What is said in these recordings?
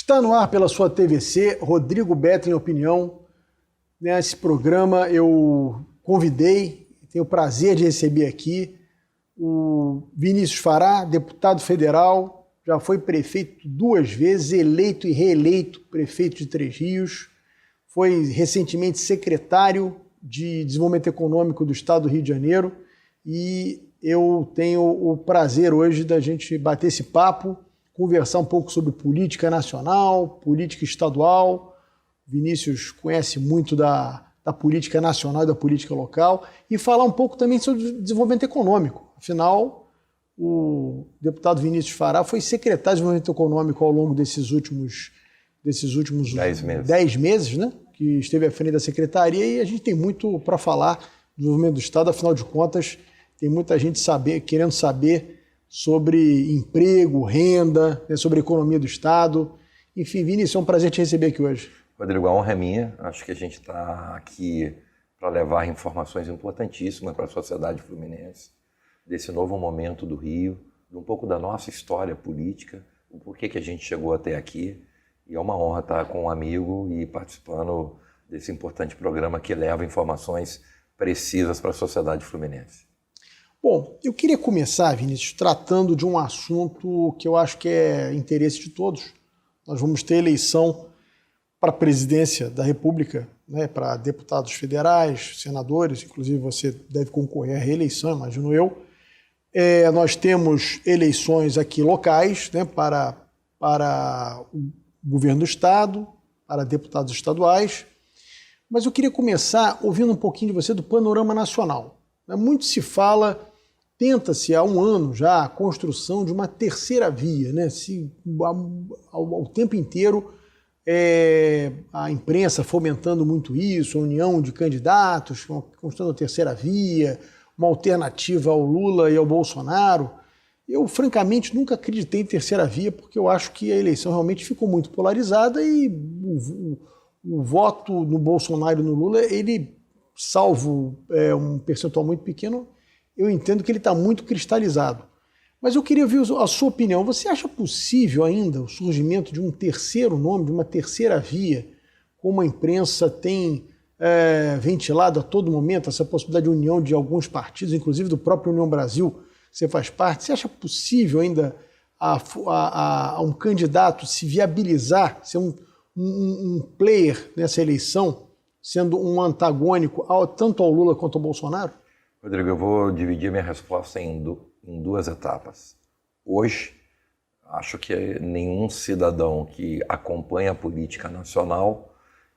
Está no ar pela sua TVC, Rodrigo Betting Opinião. Nesse programa eu convidei, tenho o prazer de receber aqui o Vinícius Fará, deputado federal, já foi prefeito 2 vezes, eleito e reeleito prefeito de Três Rios, foi recentemente secretário de Desenvolvimento Econômico do Estado do Rio de Janeiro e eu tenho o prazer hoje da gente bater esse papo, conversar um pouco sobre política nacional, política estadual. Vinícius conhece muito da política nacional e da política local e falar um pouco também sobre desenvolvimento econômico. Afinal, o deputado Vinícius Fará foi secretário de Desenvolvimento Econômico ao longo desses últimos 10 meses, né? Que esteve à frente da secretaria, e a gente tem muito para falar do desenvolvimento do Estado. Afinal de contas, tem muita gente querendo saber sobre emprego, renda, né, sobre a economia do Estado. Enfim, Vinícius, é um prazer te receber aqui hoje. Rodrigo, a honra é minha. Acho que a gente está aqui para levar informações importantíssimas para a sociedade fluminense, desse novo momento do Rio, de um pouco da nossa história política, o porquê que a gente chegou até aqui. E é uma honra estar com um amigo e participando desse importante programa que leva informações precisas para a sociedade fluminense. Bom, eu queria começar, Vinícius, tratando de um assunto que eu acho que é interesse de todos. Nós vamos ter eleição para a presidência da República, né, para deputados federais, senadores, inclusive você deve concorrer à reeleição, imagino eu. Nós temos eleições aqui locais, né, para o governo do Estado, para deputados estaduais. Mas eu queria começar ouvindo um pouquinho de você do panorama nacional. Muito se fala, tenta-se há um ano já a construção de uma terceira via, né? Ao tempo inteiro a imprensa fomentando muito isso, a união de candidatos, construindo a terceira via, uma alternativa ao Lula e ao Bolsonaro. Eu, francamente, nunca acreditei em terceira via, porque eu acho que a eleição realmente ficou muito polarizada e o voto no Bolsonaro e no Lula, ele, salvo um percentual muito pequeno, eu entendo que ele está muito cristalizado. Mas eu queria ouvir a sua opinião. Você acha possível ainda o surgimento de um terceiro nome, de uma terceira via, como a imprensa tem ventilado a todo momento, essa possibilidade de união de alguns partidos, inclusive do próprio União Brasil, você faz parte? Você acha possível ainda a um candidato se viabilizar, ser um player nessa eleição, sendo um antagônico tanto ao Lula quanto ao Bolsonaro? Rodrigo, eu vou dividir minha resposta em 2 etapas. Hoje, acho que nenhum cidadão que acompanha a política nacional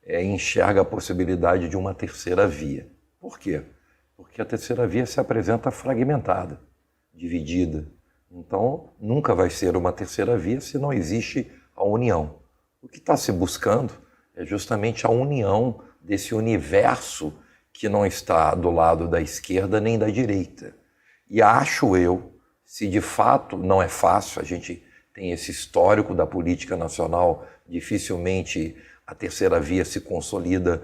enxerga a possibilidade de uma terceira via. Por quê? Porque a terceira via se apresenta fragmentada, dividida. Então, nunca vai ser uma terceira via se não existe a união. O que está se buscando é justamente a união desse universo que não está do lado da esquerda nem da direita. E acho eu, se de fato não é fácil, a gente tem esse histórico da política nacional, dificilmente a terceira via se consolida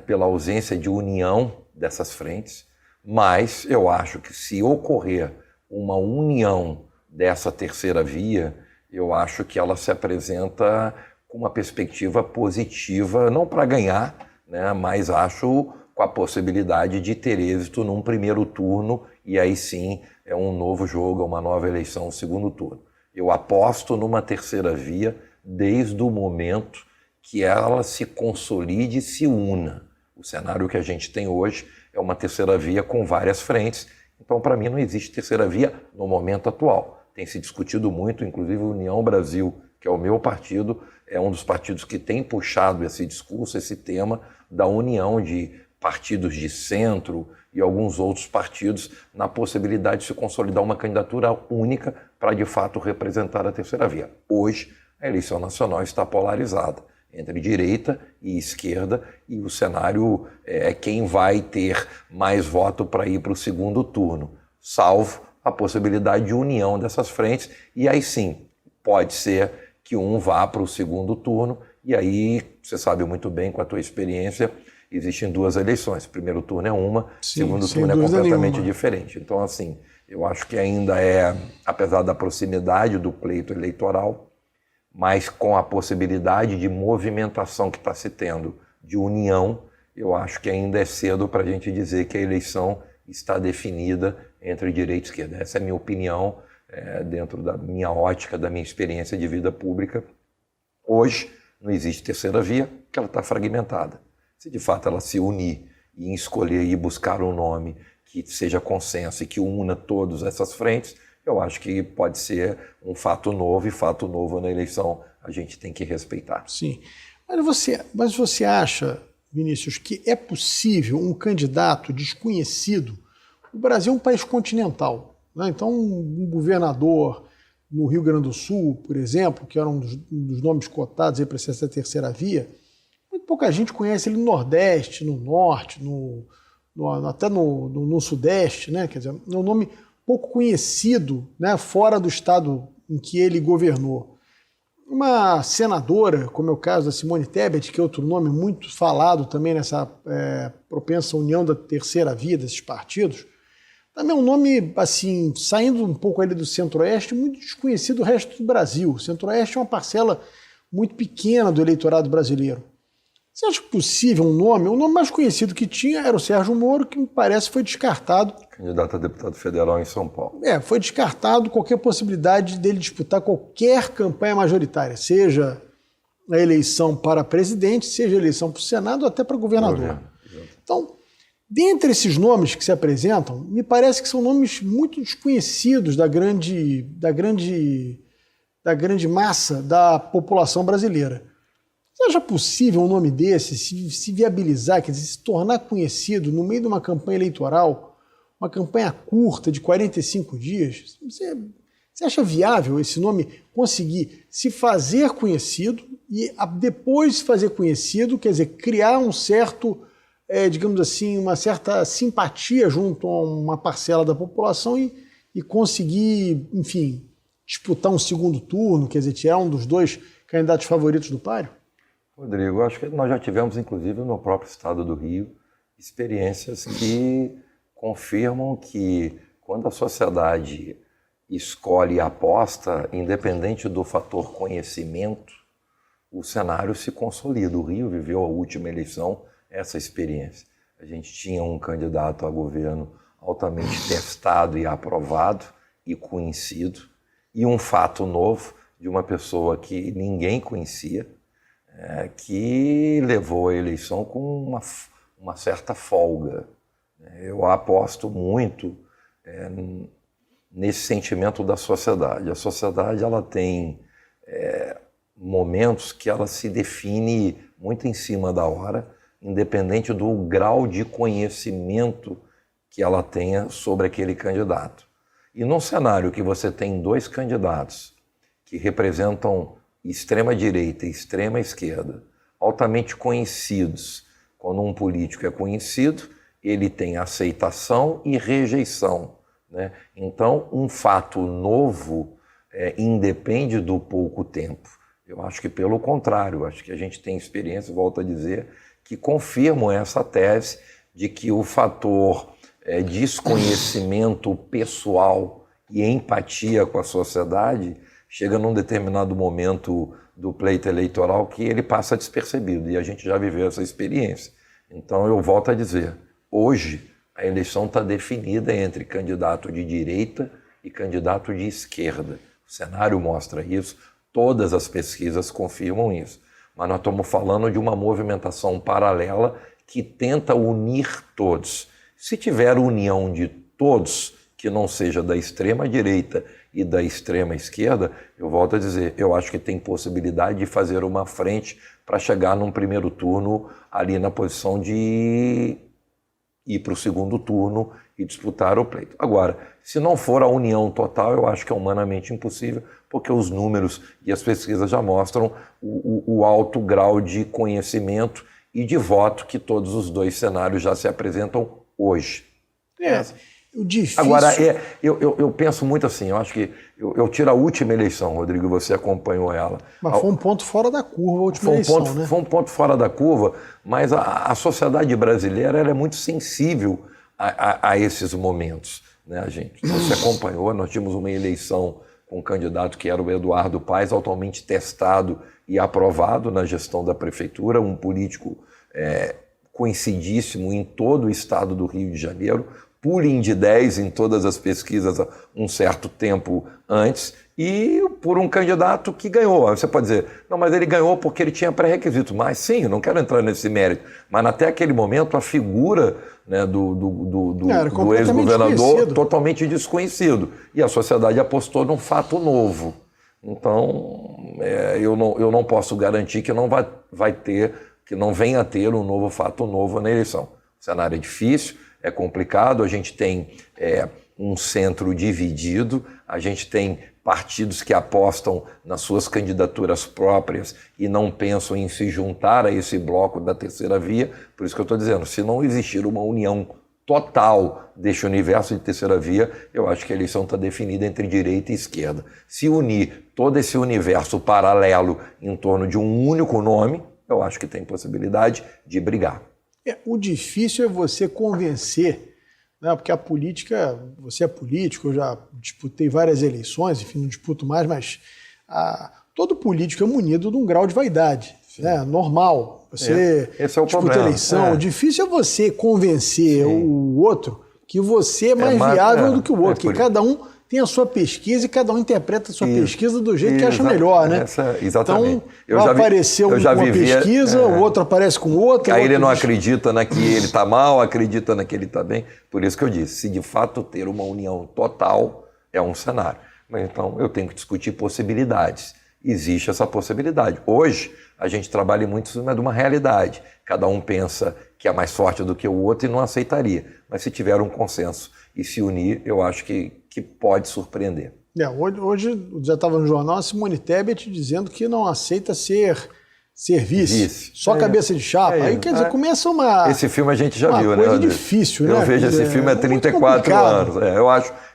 pela ausência de união dessas frentes, mas eu acho que se ocorrer uma união dessa terceira via, eu acho que ela se apresenta com uma perspectiva positiva, não para ganhar, né, mas acho com a possibilidade de ter êxito num primeiro turno, e aí sim é um novo jogo, uma nova eleição no segundo turno. Eu aposto numa terceira via desde o momento que ela se consolide e se una. O cenário que a gente tem hoje é uma terceira via com várias frentes. Então, para mim, não existe terceira via no momento atual. Tem se discutido muito, inclusive a União Brasil, que é o meu partido, é um dos partidos que tem puxado esse discurso, esse tema da união de partidos de centro e alguns outros partidos na possibilidade de se consolidar uma candidatura única para, de fato, representar a terceira via. Hoje, a eleição nacional está polarizada entre direita e esquerda, e o cenário é quem vai ter mais voto para ir para o segundo turno, salvo a possibilidade de união dessas frentes, e aí sim, pode ser que um vá para o segundo turno, e aí, você sabe muito bem com a tua experiência, existem 2 eleições, primeiro turno é uma, segundo turno é completamente diferente. Então, assim, eu acho que ainda apesar da proximidade do pleito eleitoral, mas com a possibilidade de movimentação que está se tendo, de união, eu acho que ainda é cedo para a gente dizer que a eleição está definida entre direita e esquerda. Essa é a minha opinião, dentro da minha ótica, da minha experiência de vida pública. Hoje não existe terceira via, porque ela está fragmentada. Se de fato ela se unir e escolher e buscar um nome que seja consenso e que una todas essas frentes, eu acho que pode ser um fato novo, e fato novo na eleição a gente tem que respeitar. Sim. Mas você acha, Vinícius, que é possível um candidato desconhecido? O Brasil é um país continental, né? Então um governador no Rio Grande do Sul, por exemplo, que era um dos nomes cotados para essa terceira via, muito pouca gente conhece ele no Nordeste, no Norte, até no Sudeste, né? Quer dizer, é um nome pouco conhecido, né, fora do estado em que ele governou. Uma senadora, como é o caso da Simone Tebet, que é outro nome muito falado também nessa propensa união da terceira via desses partidos, também é um nome, assim, saindo um pouco ali do Centro-Oeste, muito desconhecido do resto do Brasil. O Centro-Oeste é uma parcela muito pequena do eleitorado brasileiro. Você acha possível um nome? O nome mais conhecido que tinha era o Sérgio Moro, que me parece foi descartado. Candidato a deputado federal em São Paulo. Foi descartado qualquer possibilidade dele disputar qualquer campanha majoritária, seja a eleição para presidente, seja a eleição para o Senado ou até para governador. Então, dentre esses nomes que se apresentam, me parece que são nomes muito desconhecidos da grande massa da população brasileira. Você acha possível um nome desse se viabilizar, quer dizer, se tornar conhecido no meio de uma campanha eleitoral, uma campanha curta de 45 dias? Você acha viável esse nome conseguir se fazer conhecido e depois de fazer conhecido, quer dizer, criar um certo, digamos assim, uma certa simpatia junto a uma parcela da população e conseguir, enfim, disputar um segundo turno, quer dizer, tirar um dos dois candidatos favoritos do páreo? Rodrigo, acho que nós já tivemos, inclusive, no próprio estado do Rio, experiências que confirmam que quando a sociedade escolhe e aposta, independente do fator conhecimento, o cenário se consolida. O Rio viveu a última eleição essa experiência. A gente tinha um candidato a governo altamente testado e aprovado e conhecido, e um fato novo de uma pessoa que ninguém conhecia, que levou a eleição com uma certa folga. Eu aposto muito nesse sentimento da sociedade. A sociedade ela tem momentos que ela se define muito em cima da hora, independente do grau de conhecimento que ela tenha sobre aquele candidato. E num cenário que você tem dois candidatos que representam extrema-direita e extrema-esquerda, altamente conhecidos. Quando um político é conhecido, ele tem aceitação e rejeição, né? Então, um fato novo independe do pouco tempo. Eu acho que, pelo contrário, acho que a gente tem experiência, volto a dizer, que confirmam essa tese de que o fator desconhecimento pessoal e empatia com a sociedade chega num determinado momento do pleito eleitoral que ele passa despercebido, e a gente já viveu essa experiência. Então eu volto a dizer, hoje a eleição está definida entre candidato de direita e candidato de esquerda. O cenário mostra isso, todas as pesquisas confirmam isso. Mas nós estamos falando de uma movimentação paralela que tenta unir todos. Se tiver união de todos, que não seja da extrema-direita e da extrema-esquerda, eu volto a dizer, eu acho que tem possibilidade de fazer uma frente para chegar num primeiro turno ali na posição de ir para o segundo turno e disputar o pleito. Agora, se não for a união total, eu acho que é humanamente impossível, porque os números e as pesquisas já mostram o alto grau de conhecimento e de voto que todos os dois cenários já se apresentam hoje. O difícil... Agora, eu penso muito assim, eu acho que eu tiro a última eleição, Rodrigo, você acompanhou ela. Mas foi um ponto fora da curva a última eleição, né? Foi um ponto fora da curva, mas a sociedade brasileira ela é muito sensível a esses momentos, né, gente? Você acompanhou, nós tínhamos uma eleição com um candidato que era o Eduardo Paes, altamente testado e aprovado na gestão da prefeitura, um político conhecidíssimo em todo o estado do Rio de Janeiro, pulling de 10 em todas as pesquisas um certo tempo antes, e por um candidato que ganhou. Você pode dizer, não, mas ele ganhou porque ele tinha pré-requisitos. Mas sim, eu não quero entrar nesse mérito, mas até aquele momento a figura, né, do ex-governador totalmente desconhecido. E a sociedade apostou num fato novo. Então, eu não posso garantir que que não venha a ter um novo fato novo na eleição. O cenário é difícil, é complicado, a gente tem um centro dividido, a gente tem partidos que apostam nas suas candidaturas próprias e não pensam em se juntar a esse bloco da terceira via. Por isso que eu estou dizendo, se não existir uma união total deste universo de terceira via, eu acho que a eleição está definida entre direita e esquerda. Se unir todo esse universo paralelo em torno de um único nome, eu acho que tem possibilidade de brigar. O difícil é você convencer, né? Porque a política, você é político, eu já disputei várias eleições, enfim, não disputo mais, mas todo político é munido de um grau de vaidade, né? Normal. Você esse é o disputa problema. eleição, o difícil é você convencer o outro que você é mais viável do que o outro, que cada um tem a sua pesquisa e cada um interpreta a sua pesquisa do jeito que acha melhor, né? Exatamente. Então, apareceu uma pesquisa, o outro aparece com outra. Aí ele não acredita na que ele está mal, acredita na que ele está bem. Por isso que eu disse, se de fato ter uma união total é um cenário. Mas então eu tenho que discutir possibilidades. Existe essa possibilidade. Hoje, a gente trabalha muito em cima de uma realidade. Cada um pensa que é mais forte do que o outro e não aceitaria. Mas se tiver um consenso e se unir, eu acho que pode surpreender. Hoje já estava no jornal a Simone Tebet dizendo que não aceita ser vice. Só cabeça de chapa. Aí, quer dizer, começa uma... Esse filme a gente já viu, né? Coisa difícil, né? Eu vejo esse filme há 34 anos.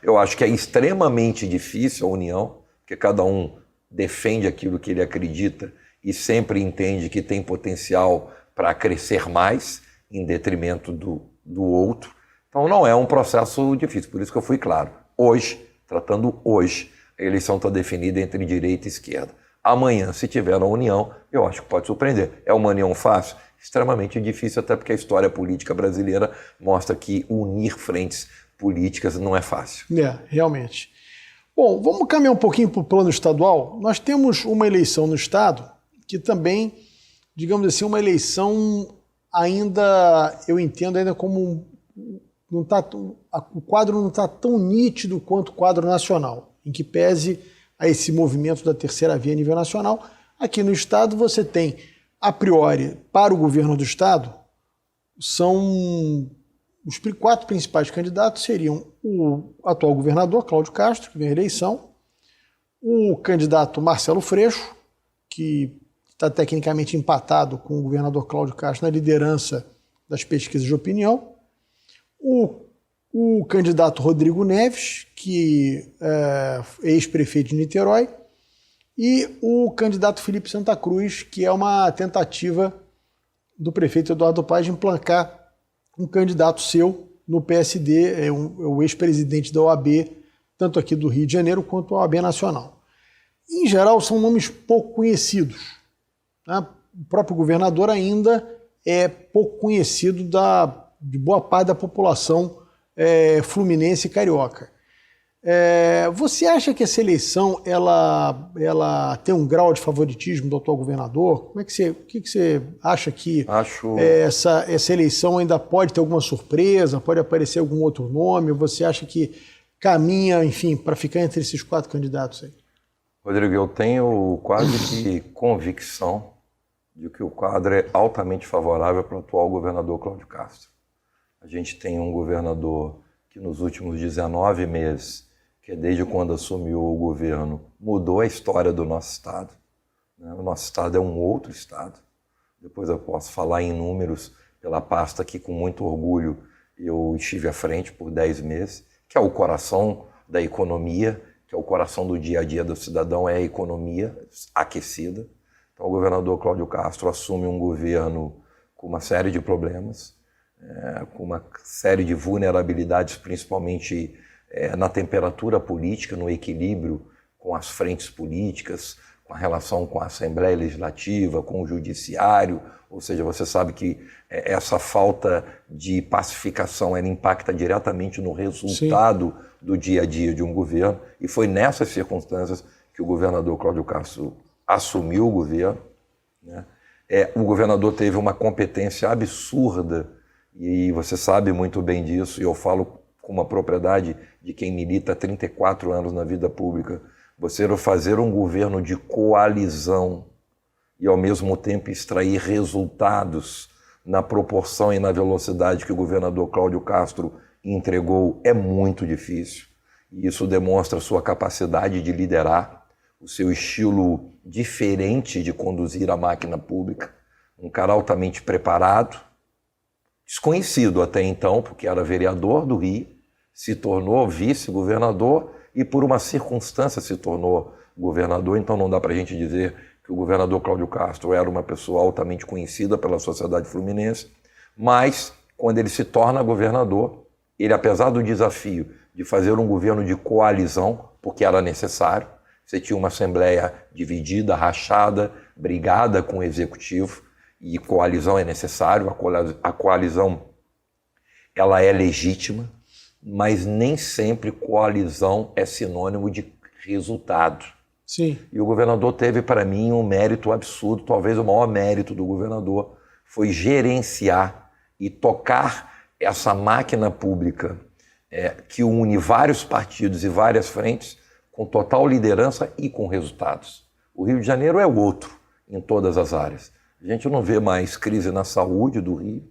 Eu acho que é extremamente difícil a união, porque cada um defende aquilo que ele acredita e sempre entende que tem potencial para crescer mais em detrimento do outro. Então não é um processo difícil, por isso que eu fui claro. Tratando hoje, a eleição está definida entre direita e esquerda. Amanhã, se tiver uma união, eu acho que pode surpreender. É uma união fácil? Extremamente difícil, até porque a história política brasileira mostra que unir frentes políticas não é fácil. Realmente. Bom, vamos caminhar um pouquinho para o plano estadual. Nós temos uma eleição no estado que também, digamos assim, uma eleição ainda, eu entendo ainda como o quadro não está tão nítido quanto o quadro nacional, em que pese a esse movimento da terceira via a nível nacional. Aqui no estado você tem, a priori, para o governo do estado, são os 4 principais candidatos seriam o atual governador, Cláudio Castro, que vem à eleição, o candidato Marcelo Freixo, que está tecnicamente empatado com o governador Cláudio Castro na liderança das pesquisas de opinião, o candidato Rodrigo Neves, que é ex-prefeito de Niterói, e o candidato Felipe Santa Cruz, que é uma tentativa do prefeito Eduardo Paes de emplacar um candidato seu no PSD, o ex-presidente da OAB, tanto aqui do Rio de Janeiro quanto a OAB Nacional. Em geral, são nomes pouco conhecidos, né? O próprio governador ainda é pouco conhecido de boa parte da população fluminense e carioca. Você acha que essa eleição ela tem um grau de favoritismo do atual governador? O que você acha que essa eleição ainda pode ter alguma surpresa, pode aparecer algum outro nome? Você acha que caminha, enfim, para ficar entre esses 4 candidatos aí? Rodrigo, eu tenho quase que convicção de que o quadro é altamente favorável para o atual governador Cláudio Castro. A gente tem um governador que nos últimos 19 meses, que é desde quando assumiu o governo, mudou a história do nosso estado. O nosso estado é um outro estado. Depois eu posso falar em números pela pasta que com muito orgulho eu estive à frente por 10 meses, que é o coração da economia, que é o coração do dia a dia do cidadão, é a economia aquecida. Então o governador Cláudio Castro assume um governo com uma série de problemas, com uma série de vulnerabilidades, principalmente na temperatura política, no equilíbrio com as frentes políticas, com a relação com a Assembleia Legislativa, com o Judiciário, ou seja, você sabe que essa falta de pacificação ela impacta diretamente no resultado do dia a dia de um governo, e foi nessas circunstâncias que o governador Cláudio Castro assumiu o governo, né? O governador teve uma competência absurda, e você sabe muito bem disso, e eu falo com uma propriedade de quem milita há 34 anos na vida pública. Você fazer um governo de coalizão e, ao mesmo tempo, extrair resultados na proporção e na velocidade que o governador Cláudio Castro entregou é muito difícil. E isso demonstra a sua capacidade de liderar, o seu estilo diferente de conduzir a máquina pública, um cara altamente preparado, desconhecido até então, porque era vereador do Rio, se tornou vice-governador e por uma circunstância se tornou governador, então não dá para a gente dizer que o governador Cláudio Castro era uma pessoa altamente conhecida pela sociedade fluminense, mas quando ele se torna governador, ele, apesar do desafio de fazer um governo de coalizão, porque era necessário, você tinha uma Assembleia dividida, rachada, brigada com o Executivo, e coalizão é necessário, a coalizão ela é legítima, mas nem sempre coalizão é sinônimo de resultado. Sim. E o governador teve, para mim, um mérito absurdo, talvez o maior mérito do governador, foi gerenciar e tocar essa máquina pública que une vários partidos e várias frentes com total liderança e com resultados. O Rio de Janeiro é o outro em todas as áreas. A gente não vê mais crise na saúde do Rio,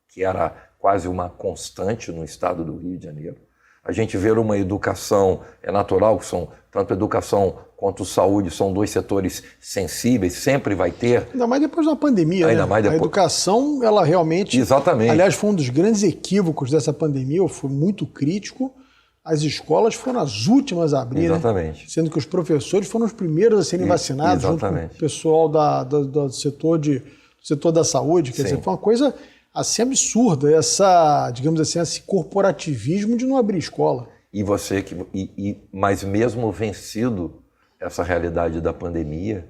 que era quase uma constante no estado do Rio de Janeiro. A gente vê uma educação, é natural que são, tanto educação quanto saúde, são dois setores sensíveis, sempre vai ter. Ainda mais depois da pandemia, ainda né? Mais depois. A educação, ela realmente... Exatamente. Aliás, foi um dos grandes equívocos dessa pandemia, foi muito crítico. As escolas foram as últimas a abrir, exatamente. Né? Sendo que os professores foram os primeiros a serem vacinados, exatamente. Junto com o pessoal do setor da saúde. Quer dizer, foi uma coisa assim absurda, digamos assim, esse corporativismo de não abrir escola. Mas mesmo vencido essa realidade da pandemia,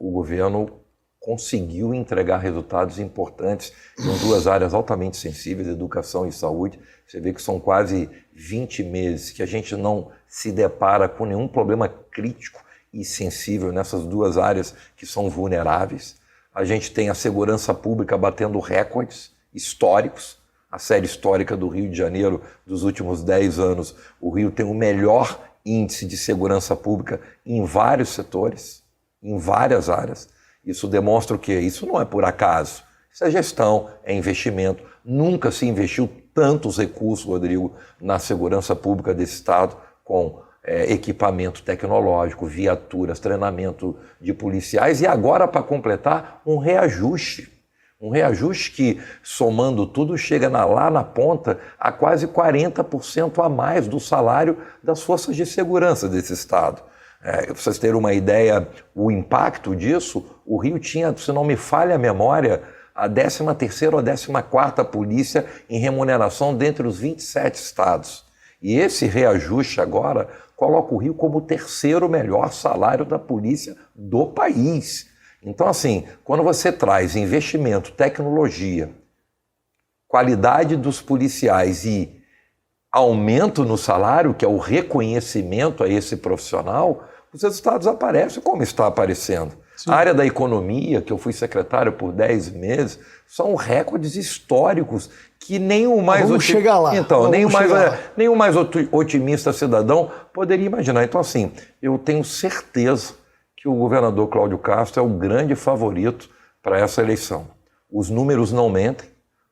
o governo conseguiu entregar resultados importantes em duas áreas altamente sensíveis, educação e saúde. Você vê que são quase 20 meses que a gente não se depara com nenhum problema crítico e sensível nessas duas áreas que são vulneráveis. A gente tem a segurança pública batendo recordes históricos. A série histórica do Rio de Janeiro dos últimos 10 anos, o Rio tem o melhor índice de segurança pública em vários setores, em várias áreas. Isso demonstra o quê? Isso não é por acaso. Isso é gestão, é investimento. Nunca se investiu tantos recursos, Rodrigo, na segurança pública desse estado, com equipamento tecnológico, viaturas, treinamento de policiais e agora, para completar, um reajuste. Um reajuste que, somando tudo, chega lá na ponta a quase 40% a mais do salário das forças de segurança desse estado. Para vocês terem uma ideia, o impacto disso, o Rio tinha, se não me falha a memória, a 13ª ou 14ª polícia em remuneração dentre os 27 estados. E esse reajuste agora coloca o Rio como o terceiro melhor salário da polícia do país. Então, assim, quando você traz investimento, tecnologia, qualidade dos policiais e aumento no salário, que é o reconhecimento a esse profissional, os resultados aparecem como está aparecendo. Sim. A área da economia, que eu fui secretário por 10 meses, são recordes históricos que nem o mais... Vamos chegar lá. Então, nem o mais otimista cidadão poderia imaginar. Então, assim, eu tenho certeza que o governador Cláudio Castro é o grande favorito para essa eleição. Os números não mentem,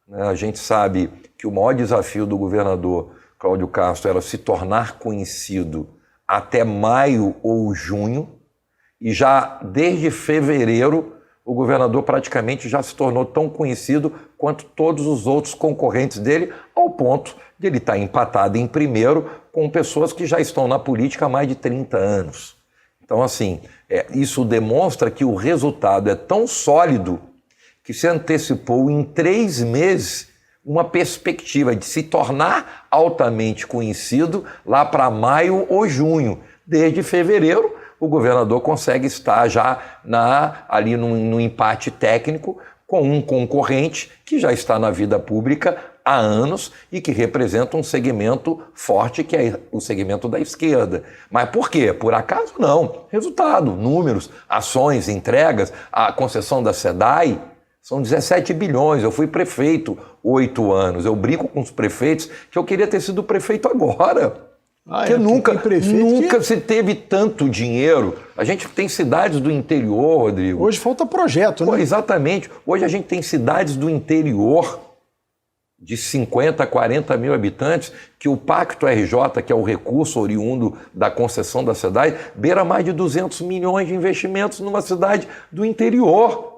né? A gente sabe que o maior desafio do governador Cláudio Castro era se tornar conhecido até maio ou junho, e já desde fevereiro o governador praticamente já se tornou tão conhecido quanto todos os outros concorrentes dele, ao ponto de ele estar empatado em primeiro com pessoas que já estão na política há mais de 30 anos. Então, assim, isso demonstra que o resultado é tão sólido que se antecipou em 3 meses uma perspectiva de se tornar altamente conhecido lá para maio ou junho. Desde fevereiro, o governador consegue estar já ali no empate técnico com um concorrente que já está na vida pública há anos e que representa um segmento forte, que é o segmento da esquerda. Mas por quê? Por acaso não. Resultado, números, ações, entregas, a concessão da SEDAI são 17 bilhões. Eu fui prefeito 8 anos. Eu brinco com os prefeitos que eu queria ter sido prefeito agora. Porque nunca se teve tanto dinheiro. A gente tem cidades do interior, Rodrigo. Hoje falta projeto, né? Exatamente. Hoje a gente tem cidades do interior de 50 a 40 mil habitantes, que o Pacto RJ, que é o recurso oriundo da concessão da SEDAI, beira mais de 200 milhões de investimentos numa cidade do interior.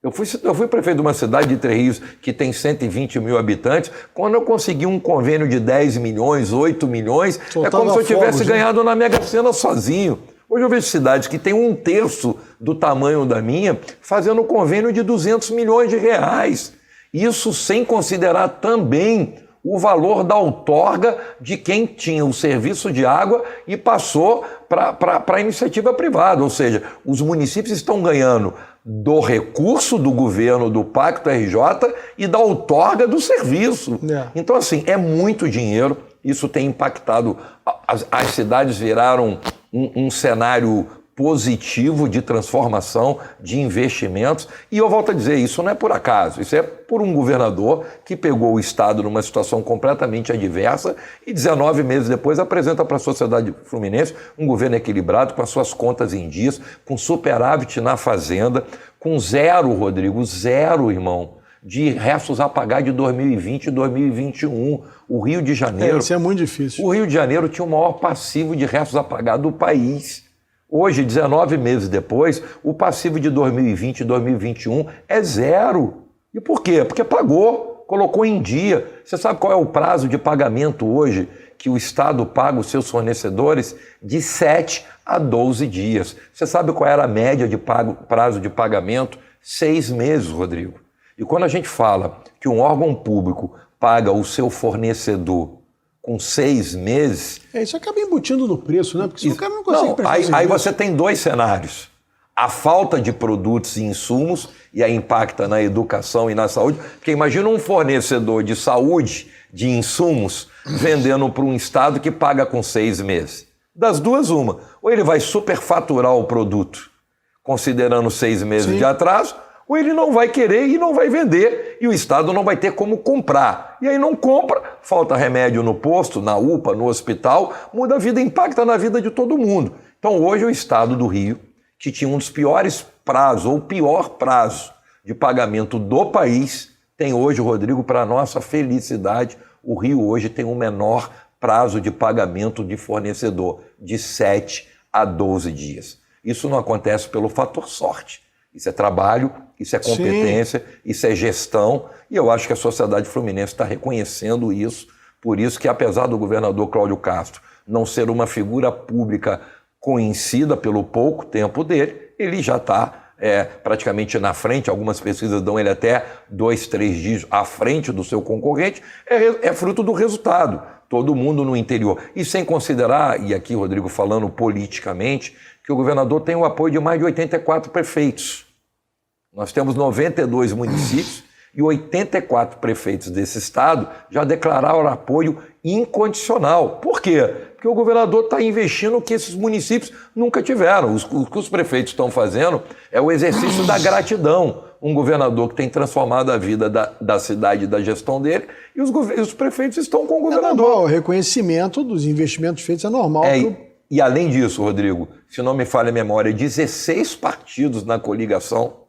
Eu fui prefeito de uma cidade de Três Rios que tem 120 mil habitantes. Quando eu consegui um convênio de 10 milhões, 8 milhões, é como se eu tivesse ganhado na Mega Sena sozinho. Hoje eu vejo cidades que têm 1/3 do tamanho da minha fazendo um convênio de 200 milhões de reais. Isso sem considerar também o valor da outorga de quem tinha o serviço de água e passou para a iniciativa privada. Ou seja, os municípios estão ganhando do recurso do governo, do Pacto RJ e da outorga do serviço. Então, assim, é muito dinheiro. Isso tem impactado. As cidades viraram um cenário positivo de transformação, de investimentos. E eu volto a dizer, isso não é por acaso, isso é por um governador que pegou o Estado numa situação completamente adversa e 19 meses depois apresenta para a sociedade fluminense um governo equilibrado, com as suas contas em dias, com superávit na fazenda, com zero, Rodrigo, zero, irmão, de restos a pagar de 2020 e 2021. O Rio de Janeiro... Isso é muito difícil. O Rio de Janeiro tinha o maior passivo de restos a pagar do país. Hoje, 19 meses depois, o passivo de 2020 e 2021 é zero. E por quê? Porque pagou, colocou em dia. Você sabe qual é o prazo de pagamento hoje que o Estado paga os seus fornecedores? De 7 a 12 dias. Você sabe qual era a média de prazo de pagamento? 6 meses, Rodrigo. E quando a gente fala que um órgão público paga o seu fornecedor com 6 meses... Isso acaba embutindo no preço, né? Porque senão o cara não consegue prestar aí você tem dois cenários. A falta de produtos e insumos, e aí impacta na educação e na saúde. Porque imagina um fornecedor de saúde, de insumos, vendendo para um estado que paga com 6 meses. Das duas, uma. Ou ele vai superfaturar o produto, considerando 6 meses de atraso, ou ele não vai querer e não vai vender, e o Estado não vai ter como comprar. E aí não compra, falta remédio no posto, na UPA, no hospital, muda a vida, impacta na vida de todo mundo. Então hoje o Estado do Rio, que tinha um dos piores prazos, ou pior prazo de pagamento do país, tem hoje, Rodrigo, para nossa felicidade, o Rio hoje tem o menor prazo de pagamento de fornecedor, de 7 a 12 dias. Isso não acontece pelo fator sorte. Isso é trabalho, isso é competência, isso é gestão, e eu acho que a sociedade fluminense está reconhecendo isso, por isso que apesar do governador Cláudio Castro não ser uma figura pública conhecida pelo pouco tempo dele, ele já está praticamente na frente, algumas pesquisas dão ele até 2, 3 dias à frente do seu concorrente, é fruto do resultado, todo mundo no interior. E sem considerar, e aqui Rodrigo falando politicamente, que o governador tem o apoio de mais de 84 prefeitos. Nós temos 92 municípios e 84 prefeitos desse estado já declararam apoio incondicional. Por quê? Porque o governador está investindo o que esses municípios nunca tiveram. O que os prefeitos estão fazendo é o exercício da gratidão. Um governador que tem transformado a vida da cidade e da gestão dele, e os prefeitos estão com o governador. É normal, o reconhecimento dos investimentos feitos é normal. E além disso, Rodrigo, se não me falha a memória, 16 partidos na coligação.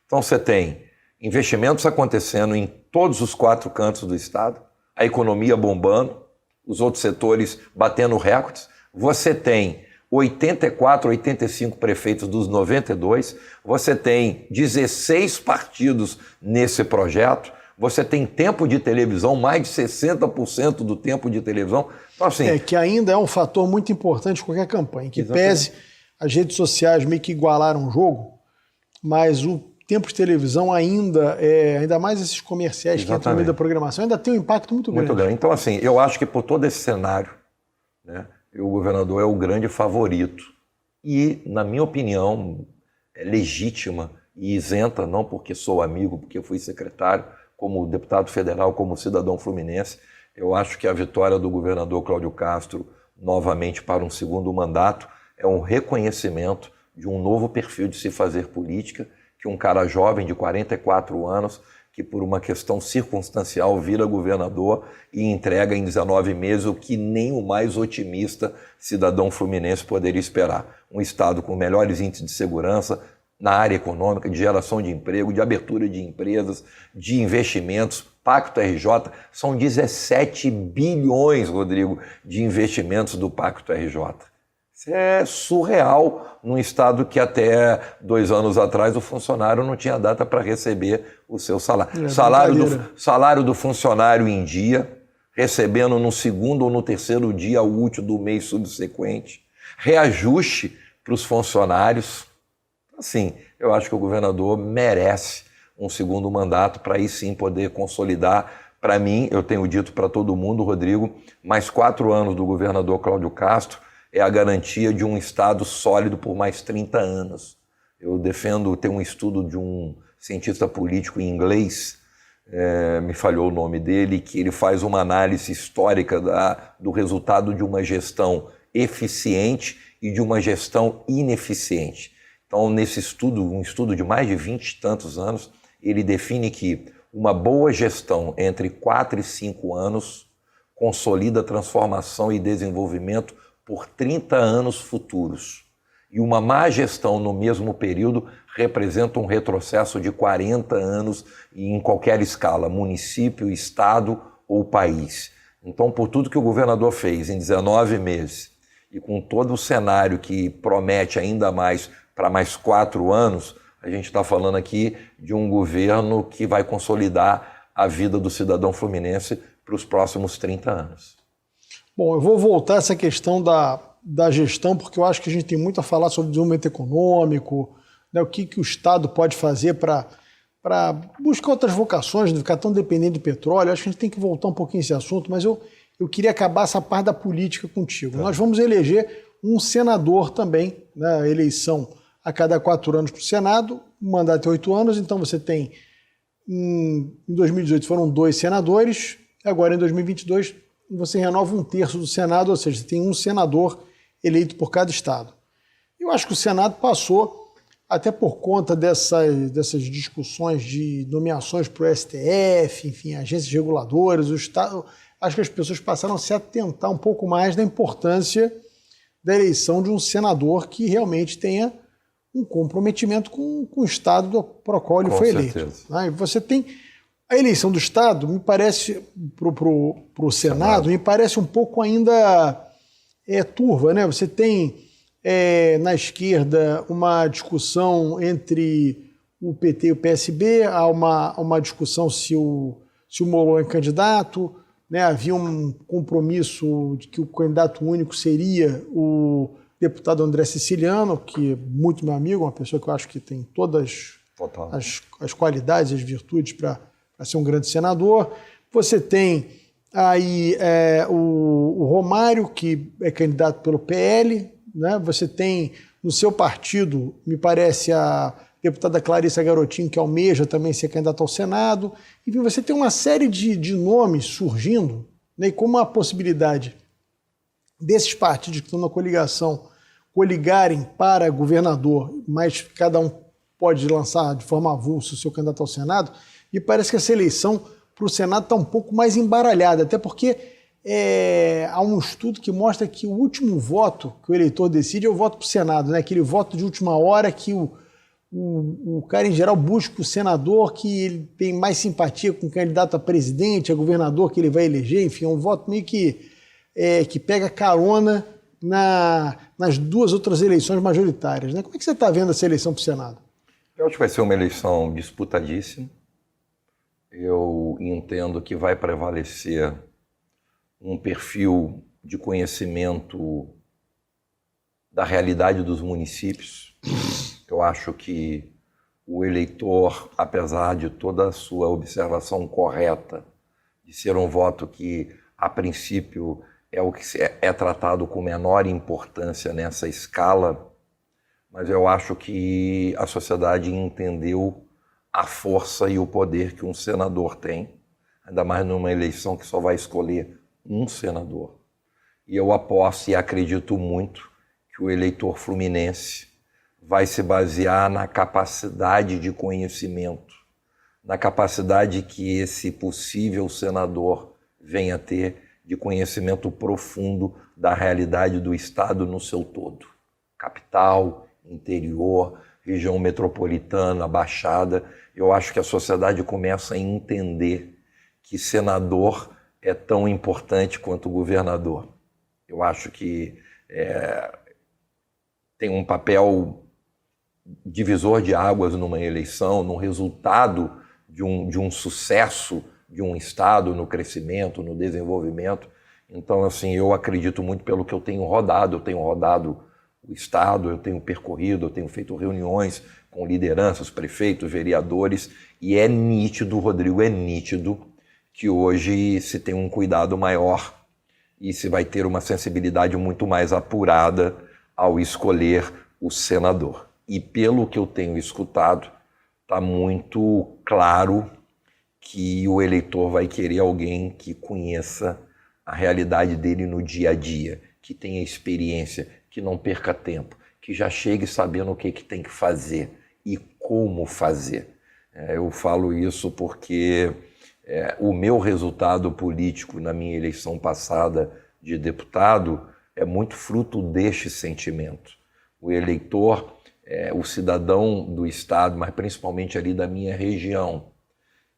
Então você tem investimentos acontecendo em todos os 4 cantos do estado, a economia bombando, os outros setores batendo recordes. Você tem 84, 85 prefeitos dos 92, você tem 16 partidos nesse projeto, você tem tempo de televisão, mais de 60% do tempo de televisão. Então, assim, que ainda é um fator muito importante em qualquer campanha, que pese as redes sociais meio que igualaram o jogo, mas o tempo de televisão ainda mais esses comerciais que entram no meio da programação, ainda tem um impacto muito grande. Muito grande. Então, assim, eu acho que por todo esse cenário, né, e o governador é o grande favorito. E, na minha opinião, é legítima e isenta, não porque sou amigo, porque fui secretário, como deputado federal, como cidadão fluminense. Eu acho que a vitória do governador Cláudio Castro, novamente para um segundo mandato, é um reconhecimento de um novo perfil de se fazer política, que um cara jovem de 44 anos, que por uma questão circunstancial vira governador e entrega em 19 meses o que nem o mais otimista cidadão fluminense poderia esperar. Um estado com melhores índices de segurança na área econômica, de geração de emprego, de abertura de empresas, de investimentos. Pacto RJ, são 17 bilhões, Rodrigo, de investimentos do Pacto RJ. Isso é surreal num estado que até 2 anos atrás o funcionário não tinha data para receber o seu salário. Salário do funcionário em dia, recebendo no segundo ou no terceiro dia útil do mês subsequente. Reajuste para os funcionários. Assim, eu acho que o governador merece um segundo mandato para aí sim poder consolidar. Para mim, eu tenho dito para todo mundo, Rodrigo, mais 4 anos do governador Cláudio Castro é a garantia de um Estado sólido por mais 30 anos. Eu defendo, tem um estudo de um cientista político em inglês, me falhou o nome dele, que ele faz uma análise histórica do resultado de uma gestão eficiente e de uma gestão ineficiente. Então, nesse estudo, um estudo de mais de 20 e tantos anos, ele define que uma boa gestão entre 4 e 5 anos consolida a transformação e desenvolvimento por 30 anos futuros. E uma má gestão no mesmo período representa um retrocesso de 40 anos em qualquer escala, município, estado ou país. Então, por tudo que o governador fez em 19 meses e com todo o cenário que promete ainda mais para mais 4 anos, a gente está falando aqui de um governo que vai consolidar a vida do cidadão fluminense para os próximos 30 anos. Bom, eu vou voltar a essa questão da gestão, porque eu acho que a gente tem muito a falar sobre desenvolvimento econômico, né, o que o Estado pode fazer para buscar outras vocações, não ficar tão dependente do petróleo. Eu acho que a gente tem que voltar um pouquinho a esse assunto, mas eu queria acabar essa parte da política contigo. Nós vamos eleger um senador também, né, a eleição a cada 4 anos para o Senado, o mandato é 8 anos, então você tem, em 2018 foram 2 senadores, agora em 2022 você renova 1/3 do Senado, ou seja, você tem um senador eleito por cada estado. Eu acho que o Senado passou, até por conta dessas discussões de nomeações para o STF, enfim, agências reguladoras, o Estado, acho que as pessoas passaram a se atentar um pouco mais da importância da eleição de um senador que realmente tenha um comprometimento com o Estado para o qual ele foi eleito. Né? Você tem a eleição do Estado, me parece, para o Senado, me parece um pouco ainda turva, né? Você tem na esquerda uma discussão entre o PT e o PSB, há uma discussão se o Molon é candidato, né? Havia um compromisso de que o candidato único seria o deputado André Siciliano, que é muito meu amigo, uma pessoa que eu acho que tem todas as qualidades e as virtudes para ser um grande senador. Você tem aí o Romário, que é candidato pelo PL, né? Você tem no seu partido, me parece, a deputada Clarissa Garotinho, que almeja também ser candidata ao Senado. Enfim, você tem uma série de nomes surgindo, né? E como a possibilidade desses partidos que estão na coligação coligarem para governador, mas cada um pode lançar de forma avulsa o seu candidato ao Senado, e parece que essa eleição para o Senado está um pouco mais embaralhada, até porque há um estudo que mostra que o último voto que o eleitor decide é o voto para o Senado, né? Aquele voto de última hora que o cara, em geral, busca o senador que ele tem mais simpatia com o candidato a presidente, a governador que ele vai eleger, enfim, é um voto meio que pega carona nas 2 outras eleições majoritárias, né? Como é que você está vendo essa eleição para o Senado? Eu acho que vai ser uma eleição disputadíssima. Eu entendo que vai prevalecer um perfil de conhecimento da realidade dos municípios. Eu acho que o eleitor, apesar de toda a sua observação correta, de ser um voto que, a princípio, é o que é tratado com menor importância nessa escala, mas eu acho que a sociedade entendeu a força e o poder que um senador tem, ainda mais numa eleição que só vai escolher um senador. E eu aposto e acredito muito que o eleitor fluminense vai se basear na capacidade de conhecimento, na capacidade que esse possível senador venha a ter de conhecimento profundo da realidade do Estado no seu todo. Capital, interior, região metropolitana, Baixada. Eu acho que a sociedade começa a entender que senador é tão importante quanto governador. Eu acho que tem um papel divisor de águas numa eleição, no resultado de um sucesso de um Estado, no crescimento, no desenvolvimento. Então, assim, eu acredito muito pelo que eu tenho rodado o Estado, eu tenho percorrido, eu tenho feito reuniões com lideranças, prefeitos, vereadores, e é nítido, Rodrigo, é nítido que hoje se tem um cuidado maior e se vai ter uma sensibilidade muito mais apurada ao escolher o senador. E pelo que eu tenho escutado, está muito claro que o eleitor vai querer alguém que conheça a realidade dele no dia a dia, que tenha experiência, que não perca tempo, que já chegue sabendo o que tem que fazer e como fazer. Eu falo isso porque o meu resultado político na minha eleição passada de deputado é muito fruto deste sentimento. O eleitor, o cidadão do Estado, mas principalmente ali da minha região,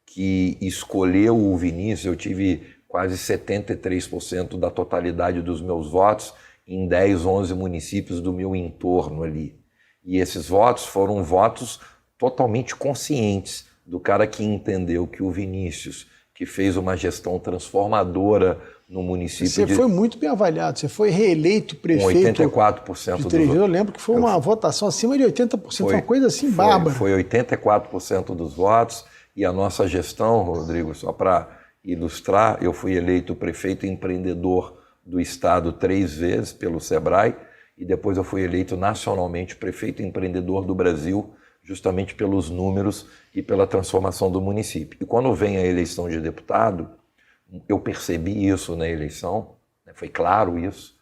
que escolheu o Vinícius, eu tive quase 73% da totalidade dos meus votos em 10, 11 municípios do meu entorno ali. E esses votos foram votos totalmente conscientes do cara que entendeu que o Vinícius, que fez uma gestão transformadora no município. Você foi muito bem avaliado, você foi reeleito prefeito. Com 84% de Três. Eu lembro que foi uma votação acima de 80%, foi uma coisa assim bárbara. Foi 84% dos votos, e a nossa gestão, Rodrigo, só para ilustrar, eu fui eleito prefeito empreendedor do Estado 3 vezes pelo Sebrae, e depois eu fui eleito nacionalmente prefeito empreendedor do Brasil, justamente pelos números e pela transformação do município. E quando vem a eleição de deputado, eu percebi isso na eleição, foi claro isso.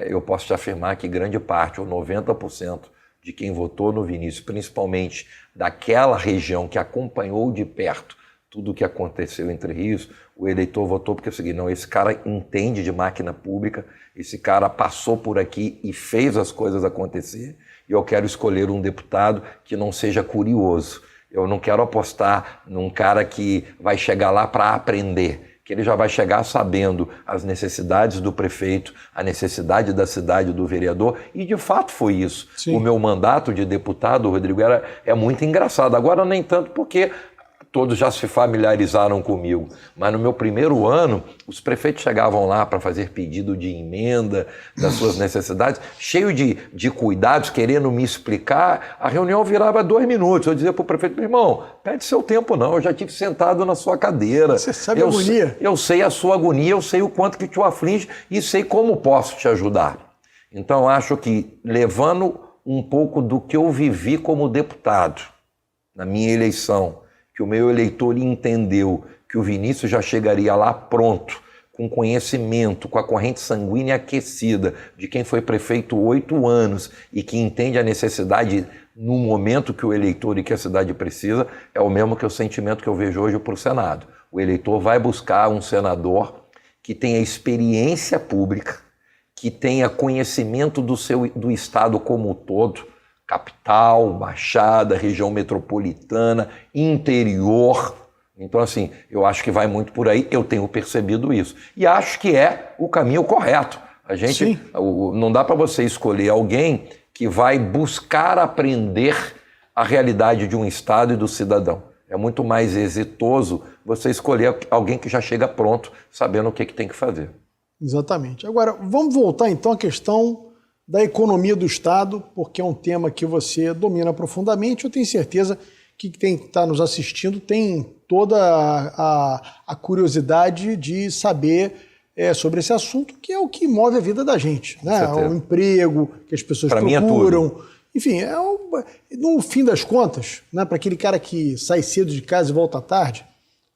Eu posso te afirmar que grande parte, ou 90%, de quem votou no Vinícius, principalmente daquela região que acompanhou de perto tudo o que aconteceu entre Rios, o eleitor votou porque é o seguinte, não, esse cara entende de máquina pública, esse cara passou por aqui e fez as coisas acontecer, e eu quero escolher um deputado que não seja curioso. Eu não quero apostar num cara que vai chegar lá para aprender, que ele já vai chegar sabendo as necessidades do prefeito, a necessidade da cidade, do vereador, e de fato foi isso. Sim. O meu mandato de deputado, Rodrigo, é muito engraçado. Agora nem tanto porque todos já se familiarizaram comigo, mas no meu primeiro ano, os prefeitos chegavam lá para fazer pedido de emenda das suas necessidades, cheio de cuidados, querendo me explicar. A reunião virava 2 minutos. Eu dizia para o prefeito, meu irmão, perde seu tempo não, eu já estive sentado na sua cadeira. Você sabe a agonia. Eu sei a sua agonia, eu sei o quanto que te aflige e sei como posso te ajudar. Então, acho que, levando um pouco do que eu vivi como deputado na minha eleição, que o meu eleitor entendeu que o Vinícius já chegaria lá pronto, com conhecimento, com a corrente sanguínea aquecida de quem foi prefeito 8 anos e que entende a necessidade no momento que o eleitor e que a cidade precisa, é o mesmo que o sentimento que eu vejo hoje para o Senado. O eleitor vai buscar um senador que tenha experiência pública, que tenha conhecimento do Estado como um todo, capital, Baixada, região metropolitana, interior. Então, assim, eu acho que vai muito por aí, eu tenho percebido isso. E acho que é o caminho correto. A gente, não dá para você escolher alguém que vai buscar aprender a realidade de um Estado e do cidadão. É muito mais exitoso você escolher alguém que já chega pronto, sabendo o que tem que fazer. Exatamente. Agora, vamos voltar então à questão da economia do Estado, porque é um tema que você domina profundamente. Eu tenho certeza que quem está nos assistindo tem toda a curiosidade de saber sobre esse assunto, que é o que move a vida da gente, né? O emprego que as pessoas pra procuram. Mim é tudo. Enfim, no fim das contas, né, para aquele cara que sai cedo de casa e volta à tarde,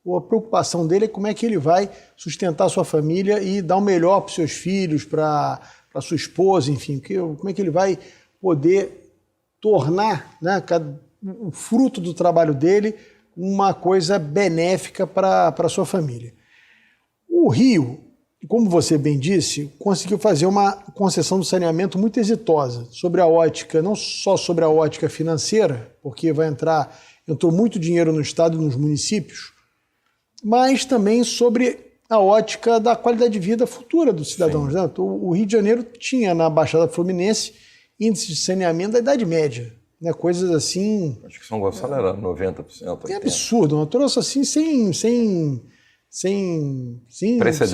a preocupação dele é como é que ele vai sustentar a sua família e dar o melhor para os seus filhos, para a sua esposa, enfim, como é que ele vai poder tornar, né, o fruto do trabalho dele uma coisa benéfica para a sua família. O Rio, como você bem disse, conseguiu fazer uma concessão do saneamento muito exitosa sobre a ótica, não só sobre a ótica financeira, porque entrou muito dinheiro no estado e nos municípios, mas também sobre a ótica da qualidade de vida futura dos cidadãos. Né? O Rio de Janeiro tinha na Baixada Fluminense índice de saneamento da Idade Média, né? Coisas assim... Acho que São Gonçalo era 90%. É absurdo, um troço assim sem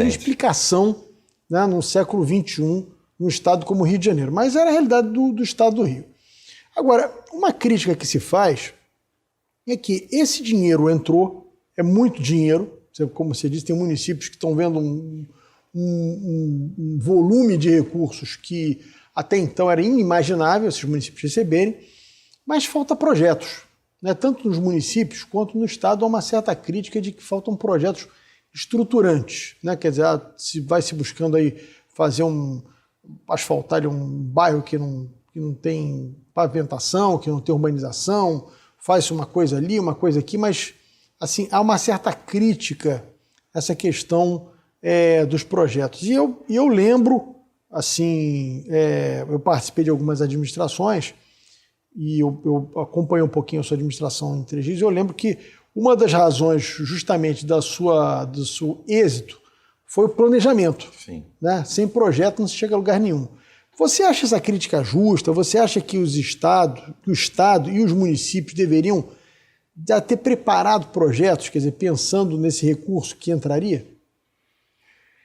explicação, né, no século XXI, num estado como o Rio de Janeiro. Mas era a realidade do estado do Rio. Agora, uma crítica que se faz é que esse dinheiro entrou, é muito dinheiro, como você disse, tem municípios que estão vendo um volume de recursos que até então era inimaginável esses municípios receberem, mas falta projetos. Né? Tanto nos municípios quanto no estado há uma certa crítica de que faltam projetos estruturantes, né? Quer dizer, se vai se buscando aí asfaltar um bairro que não tem pavimentação, que não tem urbanização, faz uma coisa ali, uma coisa aqui, mas assim, há uma certa crítica a essa questão dos projetos. E eu lembro, assim, eu participei de algumas administrações e eu acompanhei um pouquinho a sua administração em Três Rios, e eu lembro que uma das razões justamente do seu êxito foi o planejamento. Sim. Né? Sem projeto não se chega a lugar nenhum. Você acha essa crítica justa? Você acha que o Estado e os municípios deveriam já ter preparado projetos, quer dizer, pensando nesse recurso que entraria?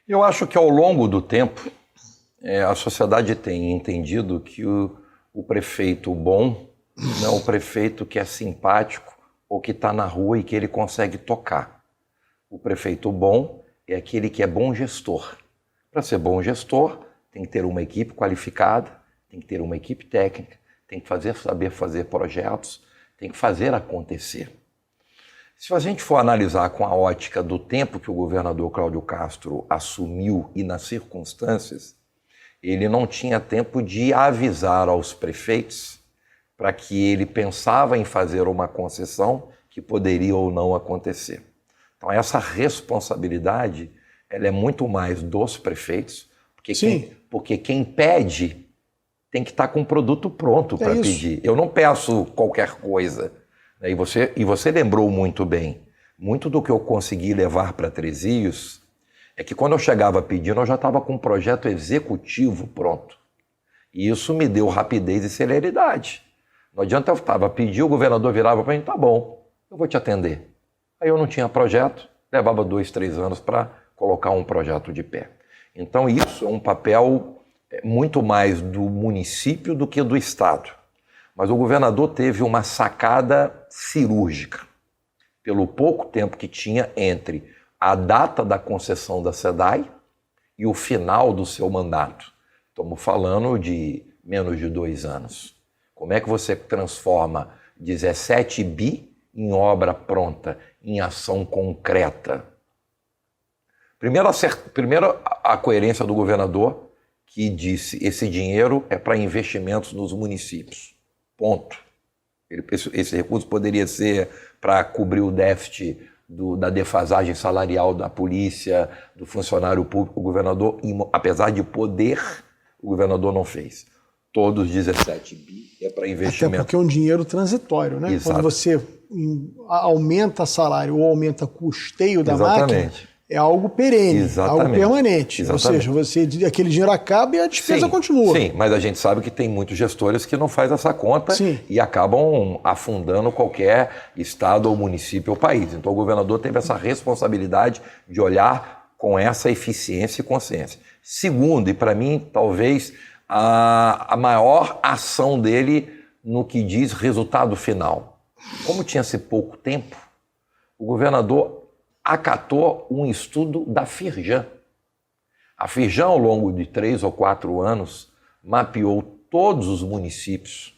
Eu acho que ao longo do tempo a sociedade tem entendido que o prefeito bom não é o prefeito que é simpático ou que está na rua e que ele consegue tocar. O prefeito bom é aquele que é bom gestor. Para ser bom gestor, tem que ter uma equipe qualificada, tem que ter uma equipe técnica, tem que saber fazer projetos, tem que fazer acontecer. Se a gente for analisar com a ótica do tempo que o governador Cláudio Castro assumiu e nas circunstâncias, ele não tinha tempo de avisar aos prefeitos para que ele pensava em fazer uma concessão que poderia ou não acontecer. Então essa responsabilidade ela é muito mais dos prefeitos, porque quem pede tem que estar com o produto pronto para pedir. Eu não peço qualquer coisa. E você lembrou muito bem. Muito do que eu consegui levar para Três Rios é que quando eu chegava pedindo, eu já estava com um projeto executivo pronto. E isso me deu rapidez e celeridade. Não adianta eu pedir, o governador virava para mim, tá bom, eu vou te atender. Aí eu não tinha projeto, levava 2, 3 anos para colocar um projeto de pé. Então isso é um papel muito mais do município do que do Estado. Mas o governador teve uma sacada cirúrgica, pelo pouco tempo que tinha entre a data da concessão da SEDAI e o final do seu mandato. Estamos falando de menos de 2 anos. Como é que você transforma 17 bi em obra pronta, em ação concreta? Primeiro a coerência do governador, que disse esse dinheiro é para investimentos nos municípios. Ponto. Esse recurso poderia ser para cobrir o déficit da defasagem salarial da polícia, do funcionário público. O governador, apesar de poder, o governador não fez. Todos os 17 bi é para investimento. Até porque é um dinheiro transitório, né? Exato. Quando você aumenta salário ou aumenta custeio da máquina, é algo perene, algo permanente. Exatamente. Ou seja, aquele dinheiro acaba e a despesa continua. Sim, mas a gente sabe que tem muitos gestores que não fazem essa conta e acabam afundando qualquer estado ou município ou país. Então o governador teve essa responsabilidade de olhar com essa eficiência e consciência. Segundo, e para mim talvez a maior ação dele no que diz resultado final. Como tinha-se pouco tempo, o governador acatou um estudo da Firjan, A Firjan, ao longo de 3 ou 4 anos, mapeou todos os municípios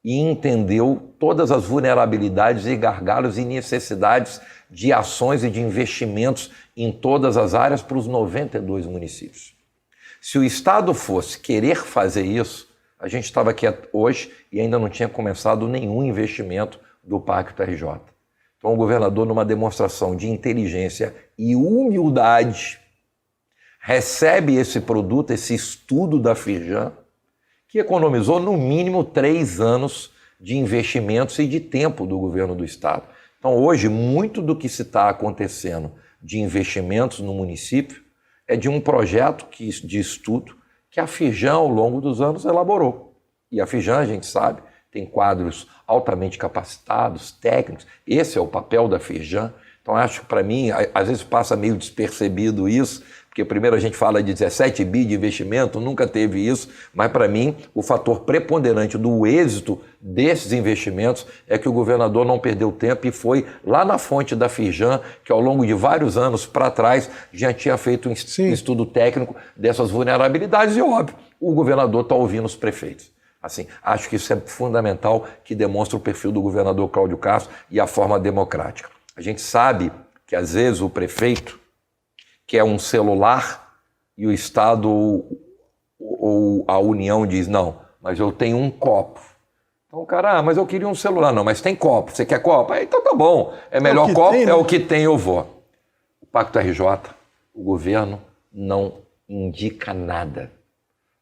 e entendeu todas as vulnerabilidades e gargalos e necessidades de ações e de investimentos em todas as áreas para os 92 municípios. Se o Estado fosse querer fazer isso, a gente estava aqui hoje e ainda não tinha começado nenhum investimento do Pacto RJ. Então o governador, numa demonstração de inteligência e humildade, recebe esse produto, esse estudo da Firjan, que economizou no mínimo 3 anos de investimentos e de tempo do governo do Estado. Então hoje, muito do que se está acontecendo de investimentos no município é de um projeto de estudo que a Firjan, ao longo dos anos, elaborou. E a Firjan, a gente sabe, tem quadros altamente capacitados, técnicos. Esse é o papel da Firjan. Então, acho que, para mim, às vezes passa meio despercebido isso, porque primeiro a gente fala de 17 bi de investimento, nunca teve isso, mas, para mim, o fator preponderante do êxito desses investimentos é que o governador não perdeu tempo e foi lá na fonte da Firjan, que ao longo de vários anos para trás já tinha feito um estudo técnico dessas vulnerabilidades e, óbvio, o governador está ouvindo os prefeitos. Assim, acho que isso é fundamental, que demonstra o perfil do governador Cláudio Castro e a forma democrática. A gente sabe que, às vezes, o prefeito quer um celular e o Estado ou a União diz, não, mas eu tenho um copo. Então, cara, mas eu queria um celular. Não, mas tem copo. Você quer copo? Então tá bom. É melhor copo, é o que tem, eu vou. O Pacto RJ, o governo não indica nada.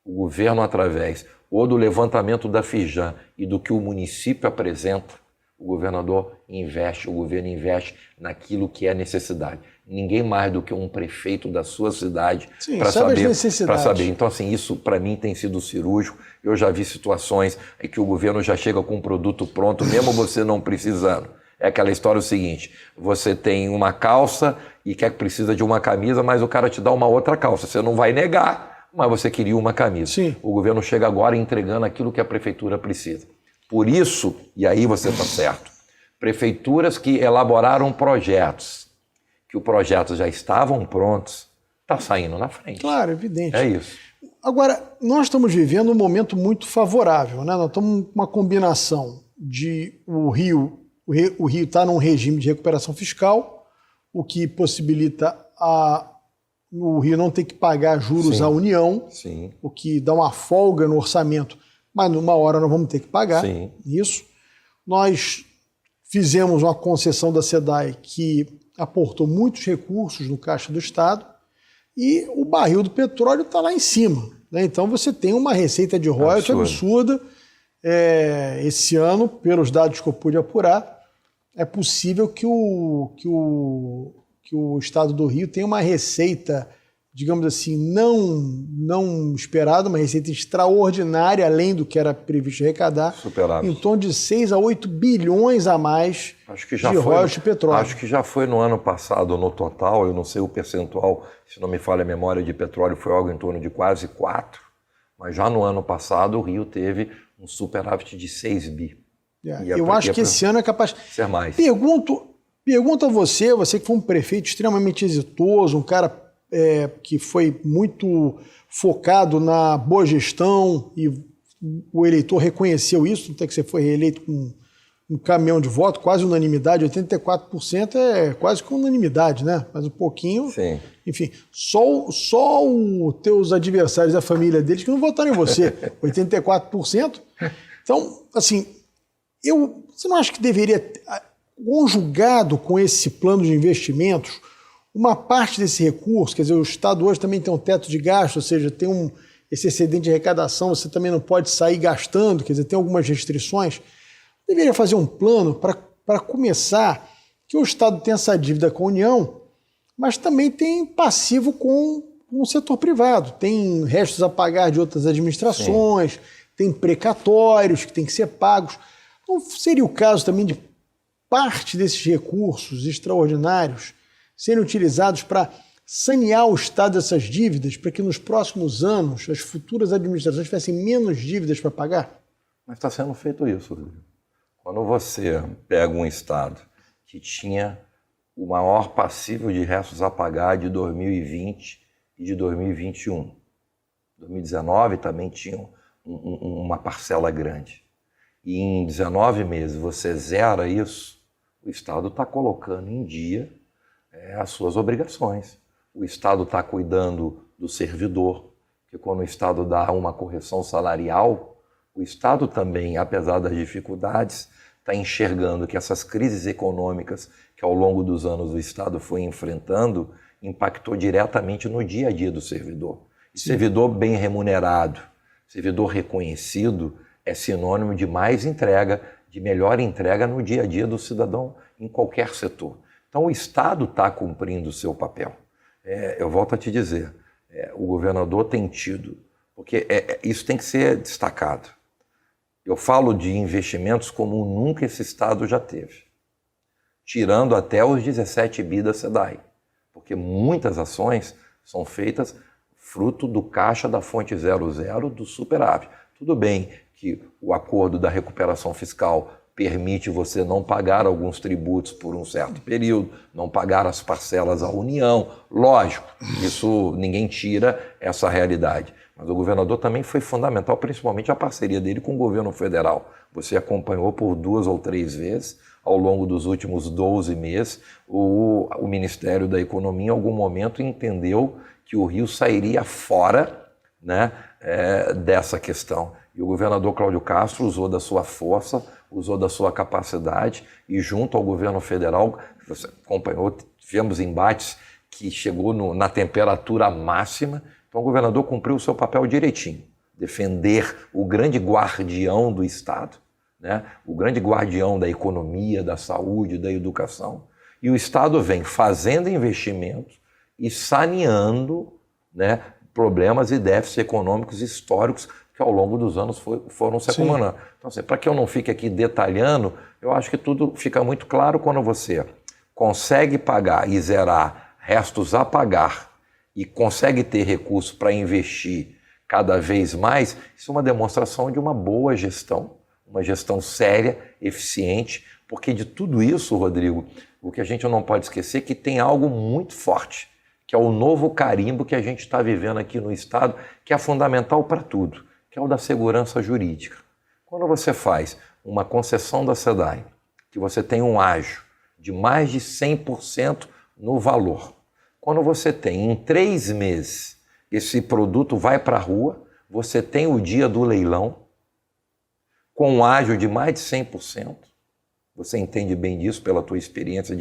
O governo, através ou do levantamento da Firjan e do que o município apresenta, o governador investe, o governo investe naquilo que é necessidade. Ninguém mais do que um prefeito da sua cidade para saber. Então, assim, isso para mim tem sido cirúrgico. Eu já vi situações em que o governo já chega com um produto pronto, mesmo você não precisando. É aquela história o seguinte, você tem uma calça e precisa de uma camisa, mas o cara te dá uma outra calça. Você não vai negar, mas você queria uma camisa. Sim. O governo chega agora entregando aquilo que a prefeitura precisa. Por isso, e aí você está certo, prefeituras que elaboraram projetos, que os projetos já estavam prontos, está saindo na frente. Claro, evidente. É isso. Agora, nós estamos vivendo um momento muito favorável, né? Nós estamos com uma combinação de o Rio está num regime de recuperação fiscal, o que possibilita o Rio não ter que pagar juros à União, Sim. o que dá uma folga no orçamento, mas numa hora nós vamos ter que pagar. Sim. Isso. Nós fizemos uma concessão da SEDAI que aportou muitos recursos no caixa do Estado e o barril do petróleo está lá em cima, né? Então você tem uma receita de royalties absurda. Esse ano, pelos dados que eu pude apurar, é possível que o Estado do Rio tenha uma receita, digamos assim, não esperada, uma receita extraordinária, além do que era previsto arrecadar, superávit, em torno de 6 a 8 bilhões a mais de royalties de petróleo. Acho que já foi no ano passado, no total, eu não sei o percentual, se não me falha a memória, de petróleo foi algo em torno de quase 4, mas já no ano passado o Rio teve um superávit de 6 bi. Eu acho que esse ano é capaz de ser mais. Pergunto a você que foi um prefeito extremamente exitoso, um cara que foi muito focado na boa gestão e o eleitor reconheceu isso, até que você foi reeleito com um caminhão de voto, quase unanimidade, 84% é quase que unanimidade, né? Mas um pouquinho, sim. Enfim, só os teus adversários, a família deles que não votaram em você, 84%. Então, assim, você não acha que deveria, conjugado com esse plano de investimentos, uma parte desse recurso, quer dizer, o Estado hoje também tem um teto de gasto, ou seja, tem esse excedente de arrecadação, você também não pode sair gastando, quer dizer, tem algumas restrições. Deveria fazer um plano para começar, que o Estado tem essa dívida com a União, mas também tem passivo com o setor privado, tem restos a pagar de outras administrações, sim, tem precatórios que têm que ser pagos. Não seria o caso também de parte desses recursos extraordinários serem utilizados para sanear o Estado dessas dívidas, para que nos próximos anos as futuras administrações tivessem menos dívidas para pagar? Mas está sendo feito isso, Rodrigo. Quando você pega um Estado que tinha o maior passivo de restos a pagar de 2020 e de 2021. 2019 também tinha uma parcela grande. E em 19 meses você zera isso, o Estado está colocando em dia as suas obrigações. O Estado está cuidando do servidor, porque quando o Estado dá uma correção salarial, o Estado também, apesar das dificuldades, está enxergando que essas crises econômicas que ao longo dos anos o Estado foi enfrentando impactou diretamente no dia a dia do servidor. E servidor bem remunerado, servidor reconhecido é sinônimo de mais entrega, de melhor entrega no dia a dia do cidadão em qualquer setor. Então o Estado está cumprindo o seu papel. Eu volto a te dizer, o governador tem tido, porque isso tem que ser destacado. Eu falo de investimentos como nunca esse Estado já teve, tirando até os 17 bi da SEDAI, porque muitas ações são feitas fruto do caixa da fonte 00 do superávit. Tudo bem que o acordo da recuperação fiscal permite você não pagar alguns tributos por um certo período, não pagar as parcelas à União, lógico, isso ninguém tira essa realidade. Mas o governador também foi fundamental, principalmente a parceria dele com o governo federal. Você acompanhou por 2 ou 3 vezes, ao longo dos últimos 12 meses, o Ministério da Economia em algum momento entendeu que o Rio sairia fora, né, dessa questão. E o governador Cláudio Castro usou da sua força, usou da sua capacidade e junto ao governo federal, você acompanhou, tivemos embates que chegou na temperatura máxima. Então o governador cumpriu o seu papel direitinho, defender o grande guardião do Estado, né? O grande guardião da economia, da saúde, da educação. E o Estado vem fazendo investimentos e saneando, né, problemas e déficits econômicos históricos que ao longo dos anos foram se acumulando. Então, assim, para que eu não fique aqui detalhando, eu acho que tudo fica muito claro quando você consegue pagar e zerar restos a pagar e consegue ter recurso para investir cada vez mais, isso é uma demonstração de uma boa gestão, uma gestão séria, eficiente, porque de tudo isso, Rodrigo, o que a gente não pode esquecer é que tem algo muito forte, que é o novo carimbo que a gente está vivendo aqui no Estado, que é fundamental para tudo, que é o da segurança jurídica. Quando você faz uma concessão da SEDAI, que você tem um ágio de mais de 100% no valor, quando você tem em 3 meses esse produto vai para a rua, você tem o dia do leilão, com um ágio de mais de 100%, você entende bem disso pela tua experiência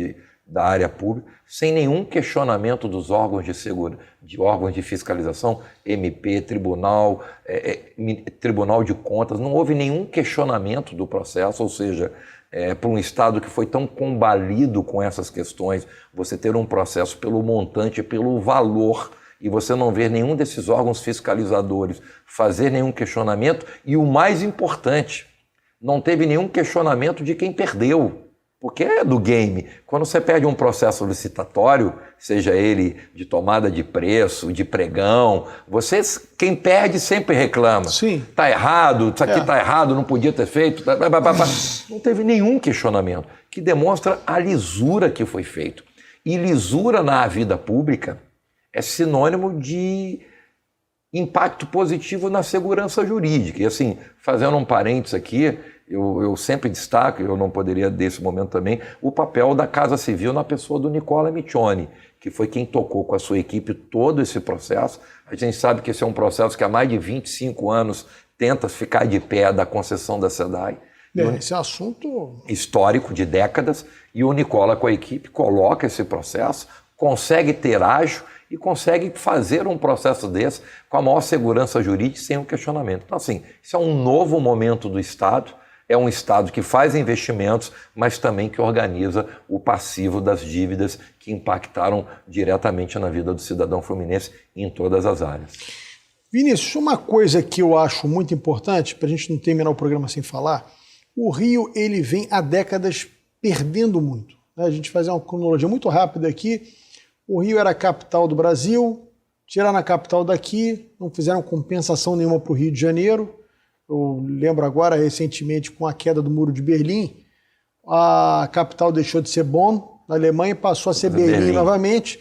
da área pública, sem nenhum questionamento dos órgãos de segurança, de órgãos de fiscalização, MP, Tribunal de Contas, não houve nenhum questionamento do processo, ou seja, para um Estado que foi tão combalido com essas questões, você ter um processo pelo montante, pelo valor, e você não ver nenhum desses órgãos fiscalizadores fazer nenhum questionamento, e o mais importante, não teve nenhum questionamento de quem perdeu, porque é do game. Quando você perde um processo licitatório, seja ele de tomada de preço, de pregão, quem perde sempre reclama. Sim. Está errado, isso aqui está errado, não podia ter feito. Não teve nenhum questionamento, que demonstra a lisura que foi feito. E lisura na vida pública é sinônimo de impacto positivo na segurança jurídica. E assim, fazendo um parênteses aqui, eu sempre destaco, eu não poderia desse momento também, o papel da Casa Civil na pessoa do Nicola Miccioni, que foi quem tocou com a sua equipe todo esse processo. A gente sabe que esse é um processo que há mais de 25 anos tenta ficar de pé da concessão da SEDAI. Esse assunto histórico de décadas, e o Nicola com a equipe coloca esse processo, consegue ter ágio e consegue fazer um processo desse com a maior segurança jurídica sem um questionamento. Então, assim, isso é um novo momento do Estado, é um Estado que faz investimentos, mas também que organiza o passivo das dívidas que impactaram diretamente na vida do cidadão fluminense em todas as áreas. Vinícius, uma coisa que eu acho muito importante, para a gente não terminar o programa sem falar, o Rio ele vem há décadas perdendo muito. Né? A gente faz uma cronologia muito rápida aqui. O Rio era a capital do Brasil, tiraram a capital daqui, não fizeram compensação nenhuma para o Rio de Janeiro. Eu lembro agora, recentemente, com a queda do Muro de Berlim, a capital deixou de ser Bonn, na Alemanha, e passou a ser Berlim novamente.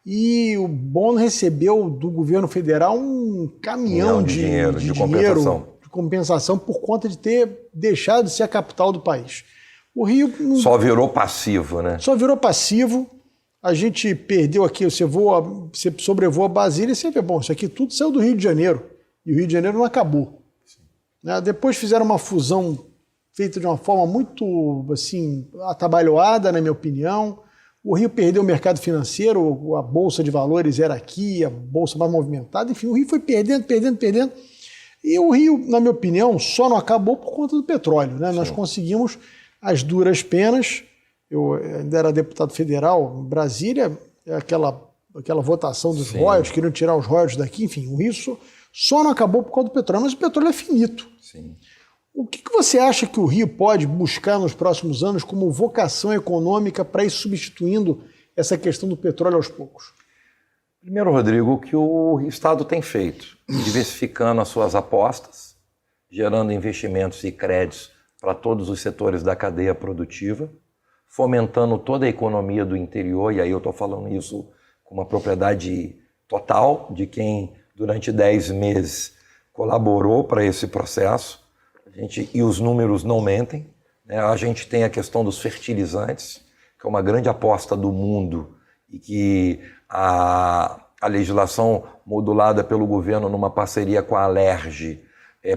e o Bono recebeu do governo federal um caminhão de compensação por conta de ter deixado de ser a capital do país. O Rio... Só virou passivo, né? Só virou passivo. A gente perdeu aqui, você sobrevoa Brasília e você vê, bom, isso aqui tudo saiu do Rio de Janeiro. E o Rio de Janeiro não acabou. Né? Depois fizeram uma fusão feita de uma forma muito, assim, atabalhoada, na minha opinião. O Rio perdeu o mercado financeiro, a Bolsa de Valores era aqui, a Bolsa mais movimentada. Enfim, o Rio foi perdendo. E o Rio, na minha opinião, só não acabou por conta do petróleo. Né? Nós conseguimos as duras penas. Eu ainda era deputado federal em Brasília, aquela votação dos royalties, queriam tirar os royalties daqui. Enfim, o Rio só não acabou por causa do petróleo, mas o petróleo é finito. Sim. O que você acha que o Rio pode buscar nos próximos anos como vocação econômica para ir substituindo essa questão do petróleo aos poucos? Primeiro, Rodrigo, o que o Estado tem feito, diversificando as suas apostas, gerando investimentos e créditos para todos os setores da cadeia produtiva, fomentando toda a economia do interior, e aí eu estou falando isso com uma propriedade total de quem durante 10 meses colaborou para esse processo. E os números não mentem, né? A gente tem a questão dos fertilizantes, que é uma grande aposta do mundo e que a legislação modulada pelo governo numa parceria com a Alerj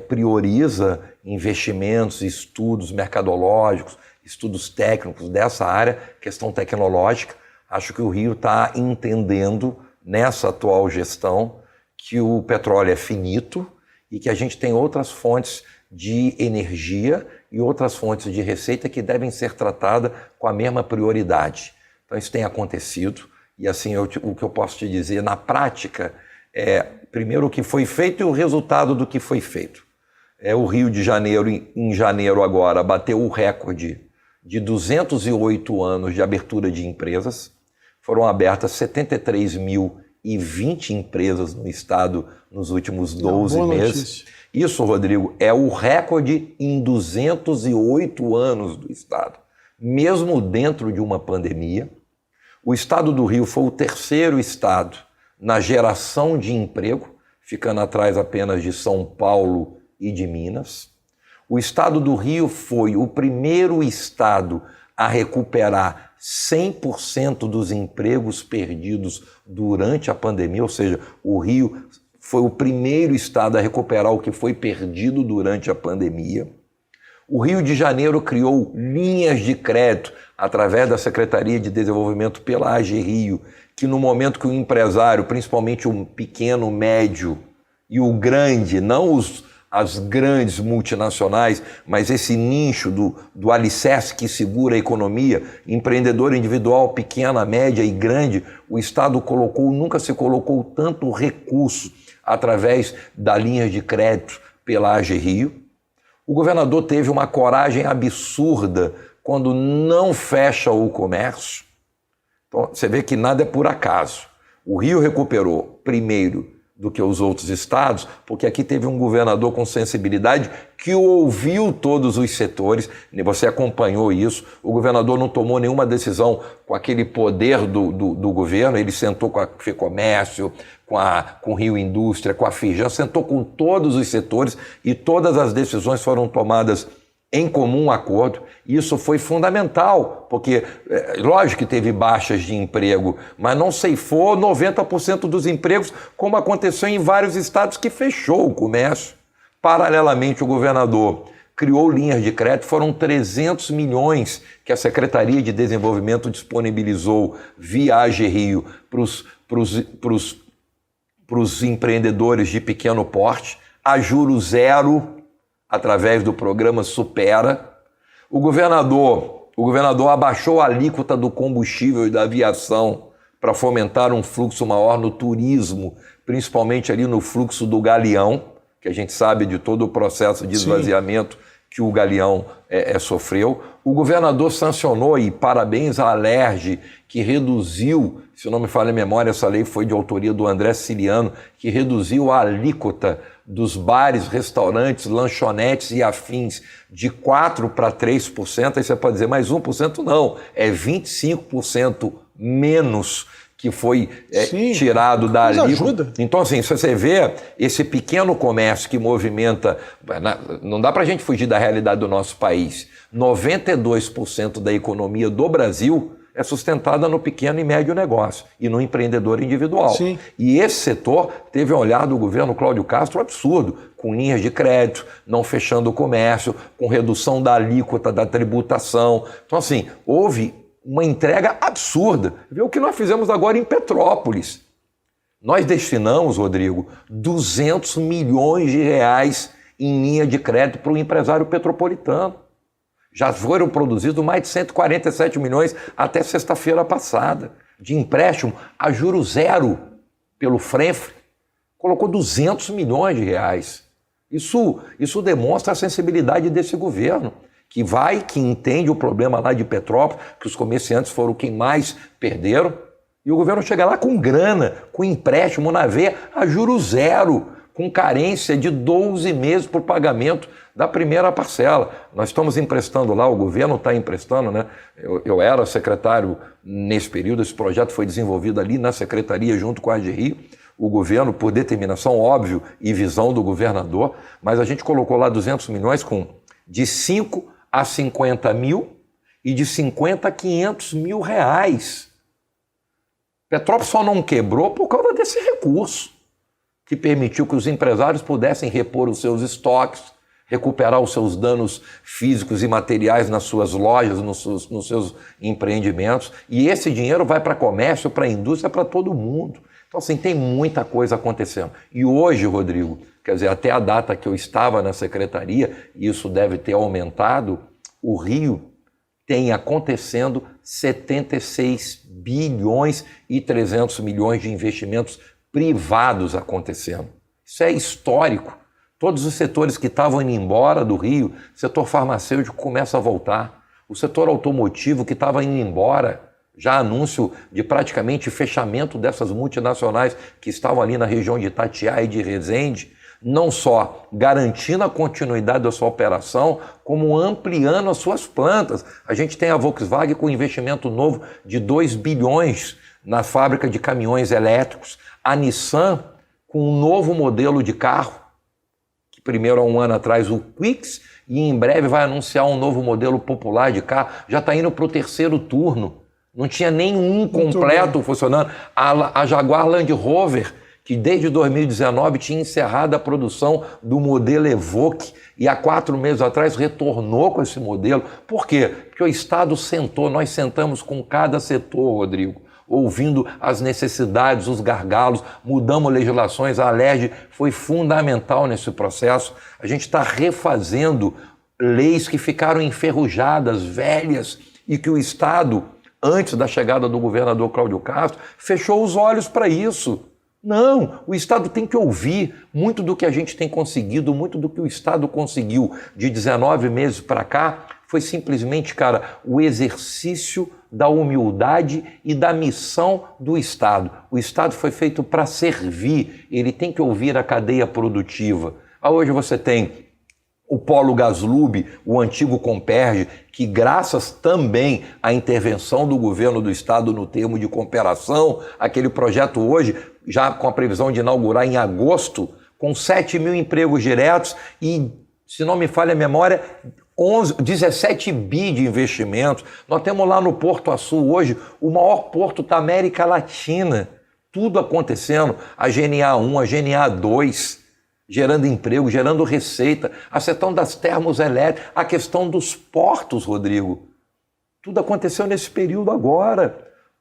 prioriza investimentos, estudos mercadológicos, estudos técnicos dessa área, questão tecnológica. Acho que o Rio está entendendo nessa atual gestão que o petróleo é finito e que a gente tem outras fontes de energia e outras fontes de receita que devem ser tratadas com a mesma prioridade. Então isso tem acontecido e assim o que eu posso te dizer na prática é primeiro o que foi feito e o resultado do que foi feito. O Rio de Janeiro em janeiro agora bateu o recorde de 208 anos de abertura de empresas. Foram abertas 73.020 empresas no estado nos últimos 12 meses. Notícia. Isso, Rodrigo, é o recorde em 208 anos do estado. Mesmo dentro de uma pandemia, o estado do Rio foi o terceiro estado na geração de emprego, ficando atrás apenas de São Paulo e de Minas. O estado do Rio foi o primeiro estado a recuperar 100% dos empregos perdidos durante a pandemia, ou seja, o Rio foi o primeiro estado a recuperar o que foi perdido durante a pandemia. O Rio de Janeiro criou linhas de crédito através da Secretaria de Desenvolvimento pela AGE Rio, que no momento que o empresário, principalmente o pequeno, médio e o grande, não as grandes multinacionais, mas esse nicho do alicerce que segura a economia, empreendedor individual, pequena, média e grande, o Estado nunca se colocou tanto recurso através da linha de crédito pela AGE Rio. O governador teve uma coragem absurda quando não fecha o comércio. Então, você vê que nada é por acaso. O Rio recuperou primeiro do que os outros estados, porque aqui teve um governador com sensibilidade que ouviu todos os setores, você acompanhou isso, o governador não tomou nenhuma decisão com aquele poder do governo, ele sentou com a FEComércio, com o Rio Indústria, com a Firjan, sentou com todos os setores e todas as decisões foram tomadas em comum acordo. Isso foi fundamental, porque lógico que teve baixas de emprego, mas não ceifou 90% dos empregos, como aconteceu em vários estados que fechou o comércio. Paralelamente, o governador criou linhas de crédito, foram 300 milhões que a Secretaria de Desenvolvimento disponibilizou via AGE Rio para os empreendedores de pequeno porte, a juros zero, através do programa Supera. O governador abaixou a alíquota do combustível e da aviação para fomentar um fluxo maior no turismo, principalmente ali no fluxo do Galeão, que a gente sabe de todo o processo de esvaziamento que o Galeão sofreu. O governador sancionou, e parabéns à Alerj, que reduziu, se não me falha a memória, essa lei foi de autoria do André Ciliano, que reduziu a alíquota dos bares, restaurantes, lanchonetes e afins de 4% para 3%, aí você pode dizer, mais 1% não, é 25% menos que foi tirado da alíquota. Então, assim, se você vê esse pequeno comércio que movimenta... Não dá para a gente fugir da realidade do nosso país. 92% da economia do Brasil é sustentada no pequeno e médio negócio e no empreendedor individual. Sim. E esse setor teve um olhar do governo Cláudio Castro absurdo, com linhas de crédito, não fechando o comércio, com redução da alíquota da tributação. Então, assim, houve uma entrega absurda. Vê o que nós fizemos agora em Petrópolis. Nós destinamos, Rodrigo, 200 milhões de reais em linha de crédito para o empresário petropolitano. Já foram produzidos mais de 147 milhões até sexta-feira passada, de empréstimo a juros zero pelo Frenfre. Colocou 200 milhões de reais. Isso demonstra a sensibilidade desse governo, que entende o problema lá de Petrópolis, que os comerciantes foram quem mais perderam, e o governo chega lá com grana, com empréstimo na veia a juros zero, com carência de 12 meses por pagamento da primeira parcela. Nós estamos emprestando lá, o governo está emprestando, né? Eu era secretário nesse período, esse projeto foi desenvolvido ali na secretaria junto com a AGRI, o governo, por determinação, óbvio, e visão do governador, mas a gente colocou lá 200 milhões de 5 a 50 mil e de 50 a 500 mil reais. Petrópolis só não quebrou por causa desse recurso, que permitiu que os empresários pudessem repor os seus estoques, recuperar os seus danos físicos e materiais nas suas lojas, nos seus empreendimentos. E esse dinheiro vai para comércio, para a indústria, para todo mundo. Então, assim, tem muita coisa acontecendo. E hoje, Rodrigo, quer dizer, até a data que eu estava na secretaria, e isso deve ter aumentado, o Rio tem acontecendo 76 bilhões e 300 milhões de investimentos privados acontecendo. Isso é histórico. Todos os setores que estavam indo embora do Rio, o setor farmacêutico começa a voltar. O setor automotivo que estava indo embora, já anúncio de praticamente fechamento dessas multinacionais que estavam ali na região de Itatiaia e de Resende, não só garantindo a continuidade da sua operação, como ampliando as suas plantas. A gente tem a Volkswagen com investimento novo de 2 bilhões na fábrica de caminhões elétricos, a Nissan com um novo modelo de carro, que primeiro há um ano atrás o Quix, e em breve vai anunciar um novo modelo popular de carro, já está indo para o 3º turno, não tinha nenhum completo funcionando. A Jaguar Land Rover, que desde 2019 tinha encerrado a produção do modelo Evoque e há 4 meses atrás retornou com esse modelo. Por quê? Porque o Estado sentou, nós sentamos com cada setor, Rodrigo, ouvindo as necessidades, os gargalos, mudamos legislações, a Alerj foi fundamental nesse processo. A gente está refazendo leis que ficaram enferrujadas, velhas, e que o Estado, antes da chegada do governador Cláudio Castro, fechou os olhos para isso. Não, o Estado tem que ouvir. Muito do que a gente tem conseguido, muito do que o Estado conseguiu de 19 meses para cá, foi simplesmente, cara, o exercício da humildade e da missão do Estado. O Estado foi feito para servir, ele tem que ouvir a cadeia produtiva. Hoje você tem o Polo Gaslub, o antigo Comperj, que graças também à intervenção do governo do Estado no termo de cooperação, aquele projeto hoje, já com a previsão de inaugurar em agosto, com 7 mil empregos diretos e, se não me falha a memória, 17 bi de investimentos. Nós temos lá no Porto Açu hoje o maior porto da América Latina. Tudo acontecendo, a GNA 1, a GNA 2, gerando emprego, gerando receita, a questão das termoelétricas, a questão dos portos, Rodrigo. Tudo aconteceu nesse período agora.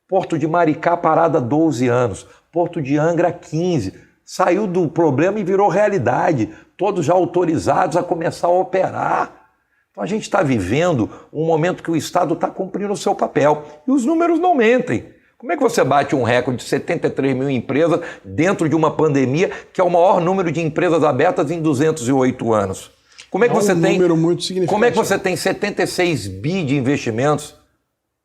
Porto de Maricá parado há 12 anos, Porto de Angra 15. Saiu do problema e virou realidade. Todos já autorizados a começar a operar. Então a gente está vivendo um momento que o Estado está cumprindo o seu papel. E os números não mentem. Como é que você bate um recorde de 73 mil empresas dentro de uma pandemia, que é o maior número de empresas abertas em 208 anos? Como é que você tem número muito significativo. Como é que você tem 76 bi de investimentos?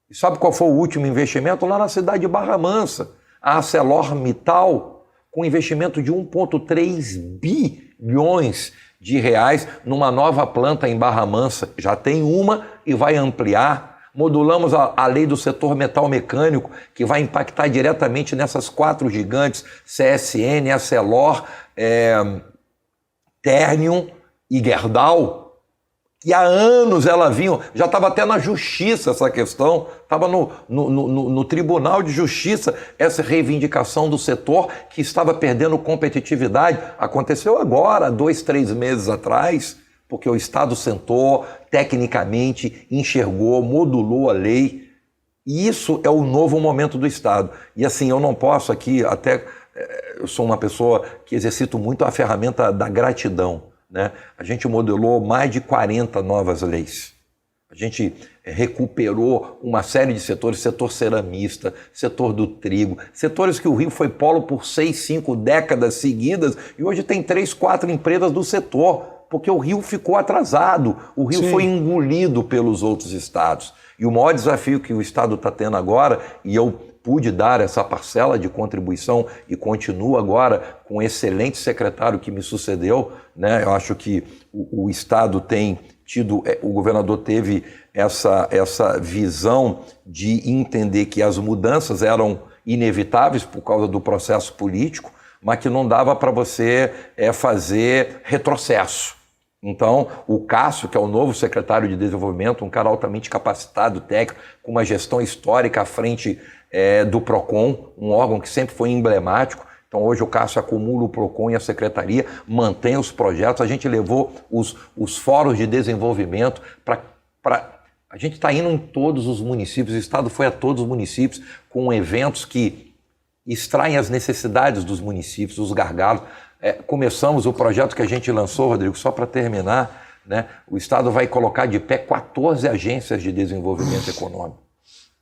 E sabe qual foi o último investimento? Lá na cidade de Barra Mansa, a ArcelorMittal, com investimento de 1,3 bilhões de reais numa nova planta em Barra Mansa. Já tem uma e vai ampliar. modulamos a lei do setor metal mecânico, que vai impactar diretamente nessas 4 gigantes, CSN, Arcelor, Ternium e Gerdau, que há anos ela vinha, já estava até na justiça essa questão, estava no Tribunal de Justiça essa reivindicação do setor que estava perdendo competitividade. Aconteceu agora, 2, 3 meses atrás, porque o Estado sentou, tecnicamente, enxergou, modulou a lei. E isso é o novo momento do Estado. E assim, eu não posso aqui, até eu sou uma pessoa que exercito muito a ferramenta da gratidão, né? A gente modelou mais de 40 novas leis. A gente recuperou uma série de setores, setor ceramista, setor do trigo, setores que o Rio foi polo por 6, 5 décadas seguidas e hoje tem 3, 4 empresas do setor, porque o Rio ficou atrasado, o Rio foi engolido pelos outros estados. E o maior desafio que o estado está tendo agora, e eu pude dar essa parcela de contribuição e continuo agora com um excelente secretário que me sucedeu, né? Eu acho que o Estado tem tido, o governador teve essa visão de entender que as mudanças eram inevitáveis por causa do processo político, mas que não dava para você fazer retrocesso. Então, o Cássio, que é o novo secretário de Desenvolvimento, um cara altamente capacitado, técnico, com uma gestão histórica à frente do PROCON, um órgão que sempre foi emblemático. Então, hoje o Cássio acumula o PROCON e a Secretaria, mantém os projetos. A gente levou os fóruns de desenvolvimento para... A gente está indo em todos os municípios, o Estado foi a todos os municípios com eventos que extraem as necessidades dos municípios, os gargalos. Começamos o projeto que a gente lançou, Rodrigo, só para terminar, né? O Estado vai colocar de pé 14 agências de desenvolvimento econômico.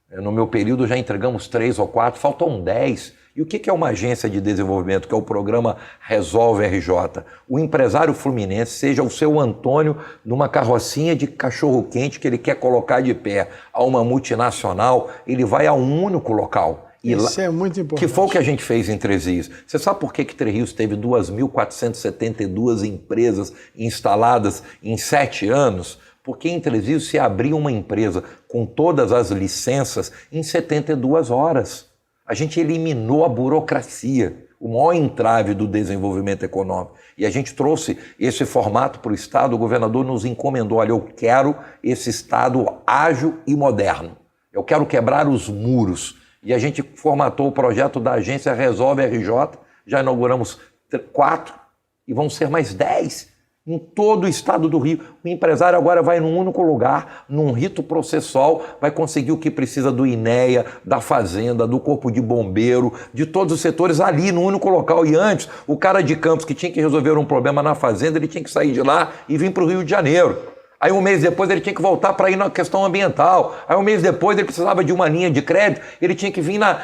No meu período já entregamos 3 ou 4, faltam 10. E o que é uma agência de desenvolvimento? Que é o programa Resolve RJ. O empresário fluminense, seja o seu Antônio, numa carrocinha de cachorro-quente que ele quer colocar de pé a uma multinacional, ele vai a um único local. Isso é muito importante. Que foi o que a gente fez em Três Rios. Você sabe por que Três Rios teve 2.472 empresas instaladas em 7 anos? Porque em Três Rios se abriu uma empresa com todas as licenças em 72 horas. A gente eliminou a burocracia, o maior entrave do desenvolvimento econômico. E a gente trouxe esse formato para o Estado, o governador nos encomendou, olha, eu quero esse Estado ágil e moderno. Eu quero quebrar os muros. E a gente formatou o projeto da agência Resolve RJ, já inauguramos 4 e vão ser mais 10 em todo o estado do Rio. O empresário agora vai num único lugar, num rito processual, vai conseguir o que precisa do INEA, da Fazenda, do Corpo de Bombeiro, de todos os setores ali, num único local. E antes, o cara de Campos que tinha que resolver um problema na Fazenda, ele tinha que sair de lá e vir para o Rio de Janeiro. Aí um mês depois ele tinha que voltar para ir na questão ambiental. Aí um mês depois ele precisava de uma linha de crédito, ele tinha que vir na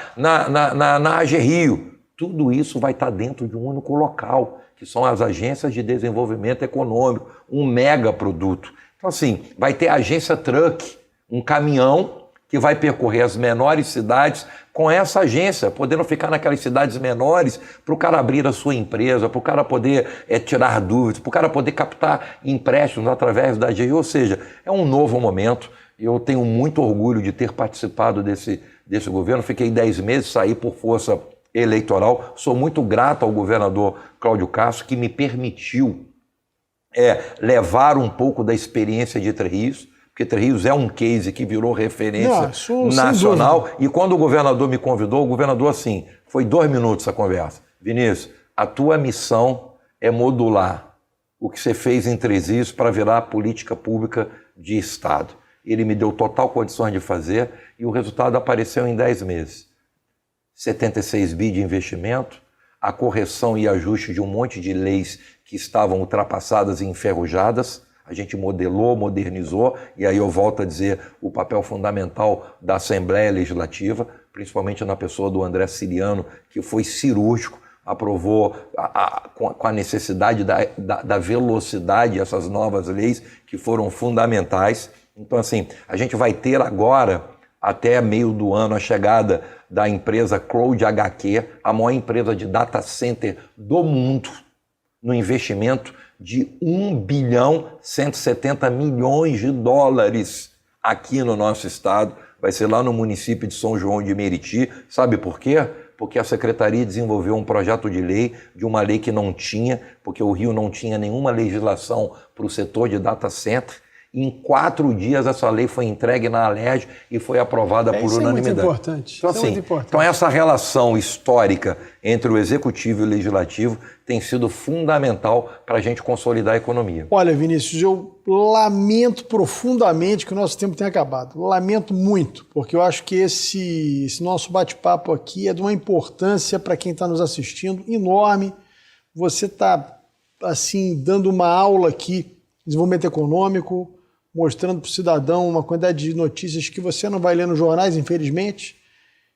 AG Rio. Tudo isso vai estar dentro de um único local, que são as agências de desenvolvimento econômico, um mega produto. Então assim, vai ter a agência Truck, um caminhão que vai percorrer as menores cidades com essa agência, podendo ficar naquelas cidades menores para o cara abrir a sua empresa, para o cara poder tirar dúvidas, para o cara poder captar empréstimos através da AGI. Ou seja, é um novo momento. Eu tenho muito orgulho de ter participado desse governo. Fiquei 10 meses, saí por força eleitoral. Sou muito grato ao governador Cláudio Castro, que me permitiu levar um pouco da experiência de Três Rios, porque Três Rios é um case que virou referência nacional. E quando o governador me convidou, o governador assim, foi 2 minutos a conversa. Vinícius, a tua missão é modular o que você fez em Três Rios para virar política pública de Estado. Ele me deu total condições de fazer e o resultado apareceu em 10 meses. 76 bi de investimento, a correção e ajuste de um monte de leis que estavam ultrapassadas e enferrujadas. A gente modelou, modernizou, e aí eu volto a dizer o papel fundamental da Assembleia Legislativa, principalmente na pessoa do André Siriano, que foi cirúrgico, aprovou com a necessidade da velocidade essas novas leis que foram fundamentais. Então, assim, a gente vai ter agora, até meio do ano, a chegada da empresa Cloud HQ, a maior empresa de data center do mundo, no investimento de 1 bilhão 170 milhões de dólares. aqui no nosso estado, vai ser lá no município de São João de Meriti. Sabe por quê? Porque a Secretaria desenvolveu um projeto de lei, de uma lei que não tinha, porque o Rio não tinha nenhuma legislação para o setor de data center. Em 4 dias essa lei foi entregue na Alerj e foi aprovada por unanimidade. Isso é muito importante. Então, assim, então essa relação histórica entre o Executivo e o Legislativo tem sido fundamental para a gente consolidar a economia. Olha, Vinícius, eu lamento profundamente que o nosso tempo tenha acabado. Lamento muito, porque eu acho que esse nosso bate-papo aqui é de uma importância para quem está nos assistindo enorme. Você está, assim, dando uma aula aqui de desenvolvimento econômico, mostrando para o cidadão uma quantidade de notícias que você não vai ler nos jornais, infelizmente.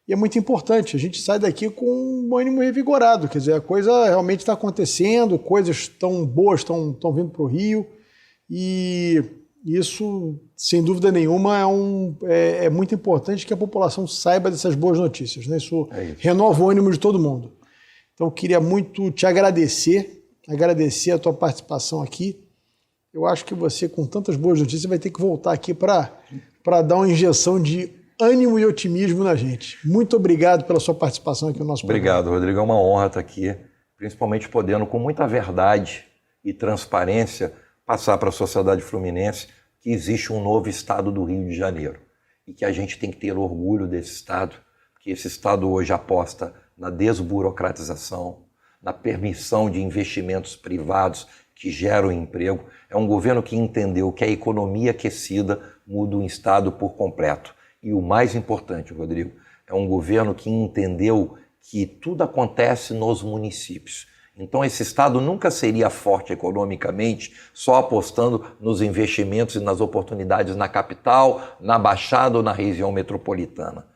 E é muito importante, a gente sai daqui com um ânimo revigorado, quer dizer, a coisa realmente está acontecendo, coisas tão boas estão vindo para o Rio, e isso, sem dúvida nenhuma, é muito importante que a população saiba dessas boas notícias, né? Isso renova o ânimo de todo mundo. Então, eu queria muito te agradecer a tua participação aqui. Eu acho que você, com tantas boas notícias, vai ter que voltar aqui para dar uma injeção de ânimo e otimismo na gente. Muito obrigado pela sua participação aqui no nosso programa. Obrigado, Rodrigo. É uma honra estar aqui, principalmente podendo, com muita verdade e transparência, passar para a sociedade fluminense que existe um novo estado do Rio de Janeiro e que a gente tem que ter orgulho desse estado, porque esse estado hoje aposta na desburocratização, na permissão de investimentos privados que geram emprego. É um governo que entendeu que a economia aquecida muda um estado por completo. E o mais importante, Rodrigo, é um governo que entendeu que tudo acontece nos municípios. Então esse estado nunca seria forte economicamente só apostando nos investimentos e nas oportunidades na capital, na Baixada ou na região metropolitana.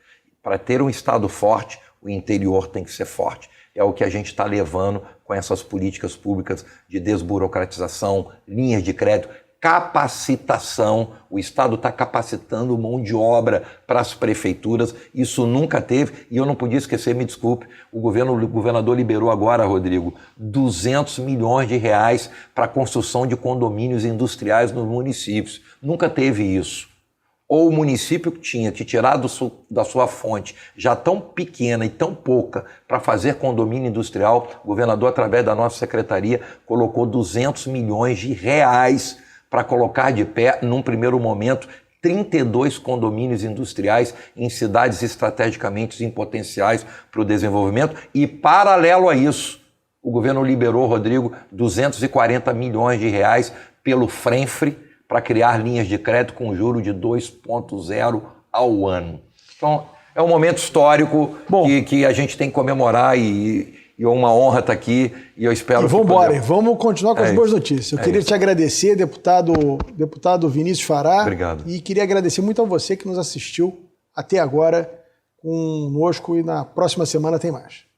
Para ter um estado forte, o interior tem que ser forte. É o que a gente está levando com essas políticas públicas de desburocratização, linhas de crédito, capacitação. O Estado está capacitando mão de obra para as prefeituras. Isso nunca teve. E eu não podia esquecer, me desculpe, o governador liberou agora, Rodrigo, 200 milhões de reais para a construção de condomínios industriais nos municípios. Nunca teve isso. Ou o município tinha que tirar da sua fonte já tão pequena e tão pouca para fazer condomínio industrial, o governador, através da nossa secretaria, colocou 200 milhões de reais para colocar de pé, num primeiro momento, 32 condomínios industriais em cidades estrategicamente potenciais para o desenvolvimento. E, paralelo a isso, o governo liberou, Rodrigo, 240 milhões de reais pelo Frenfre, para criar linhas de crédito com juro de 2,0 ao ano. Então, é um momento histórico que a gente tem que comemorar e é uma honra estar aqui e eu espero... E vamos embora, vamos continuar com as boas notícias. Eu queria te agradecer, deputado Vinícius Fará. Obrigado. E queria agradecer muito a você que nos assistiu até agora conosco e na próxima semana tem mais.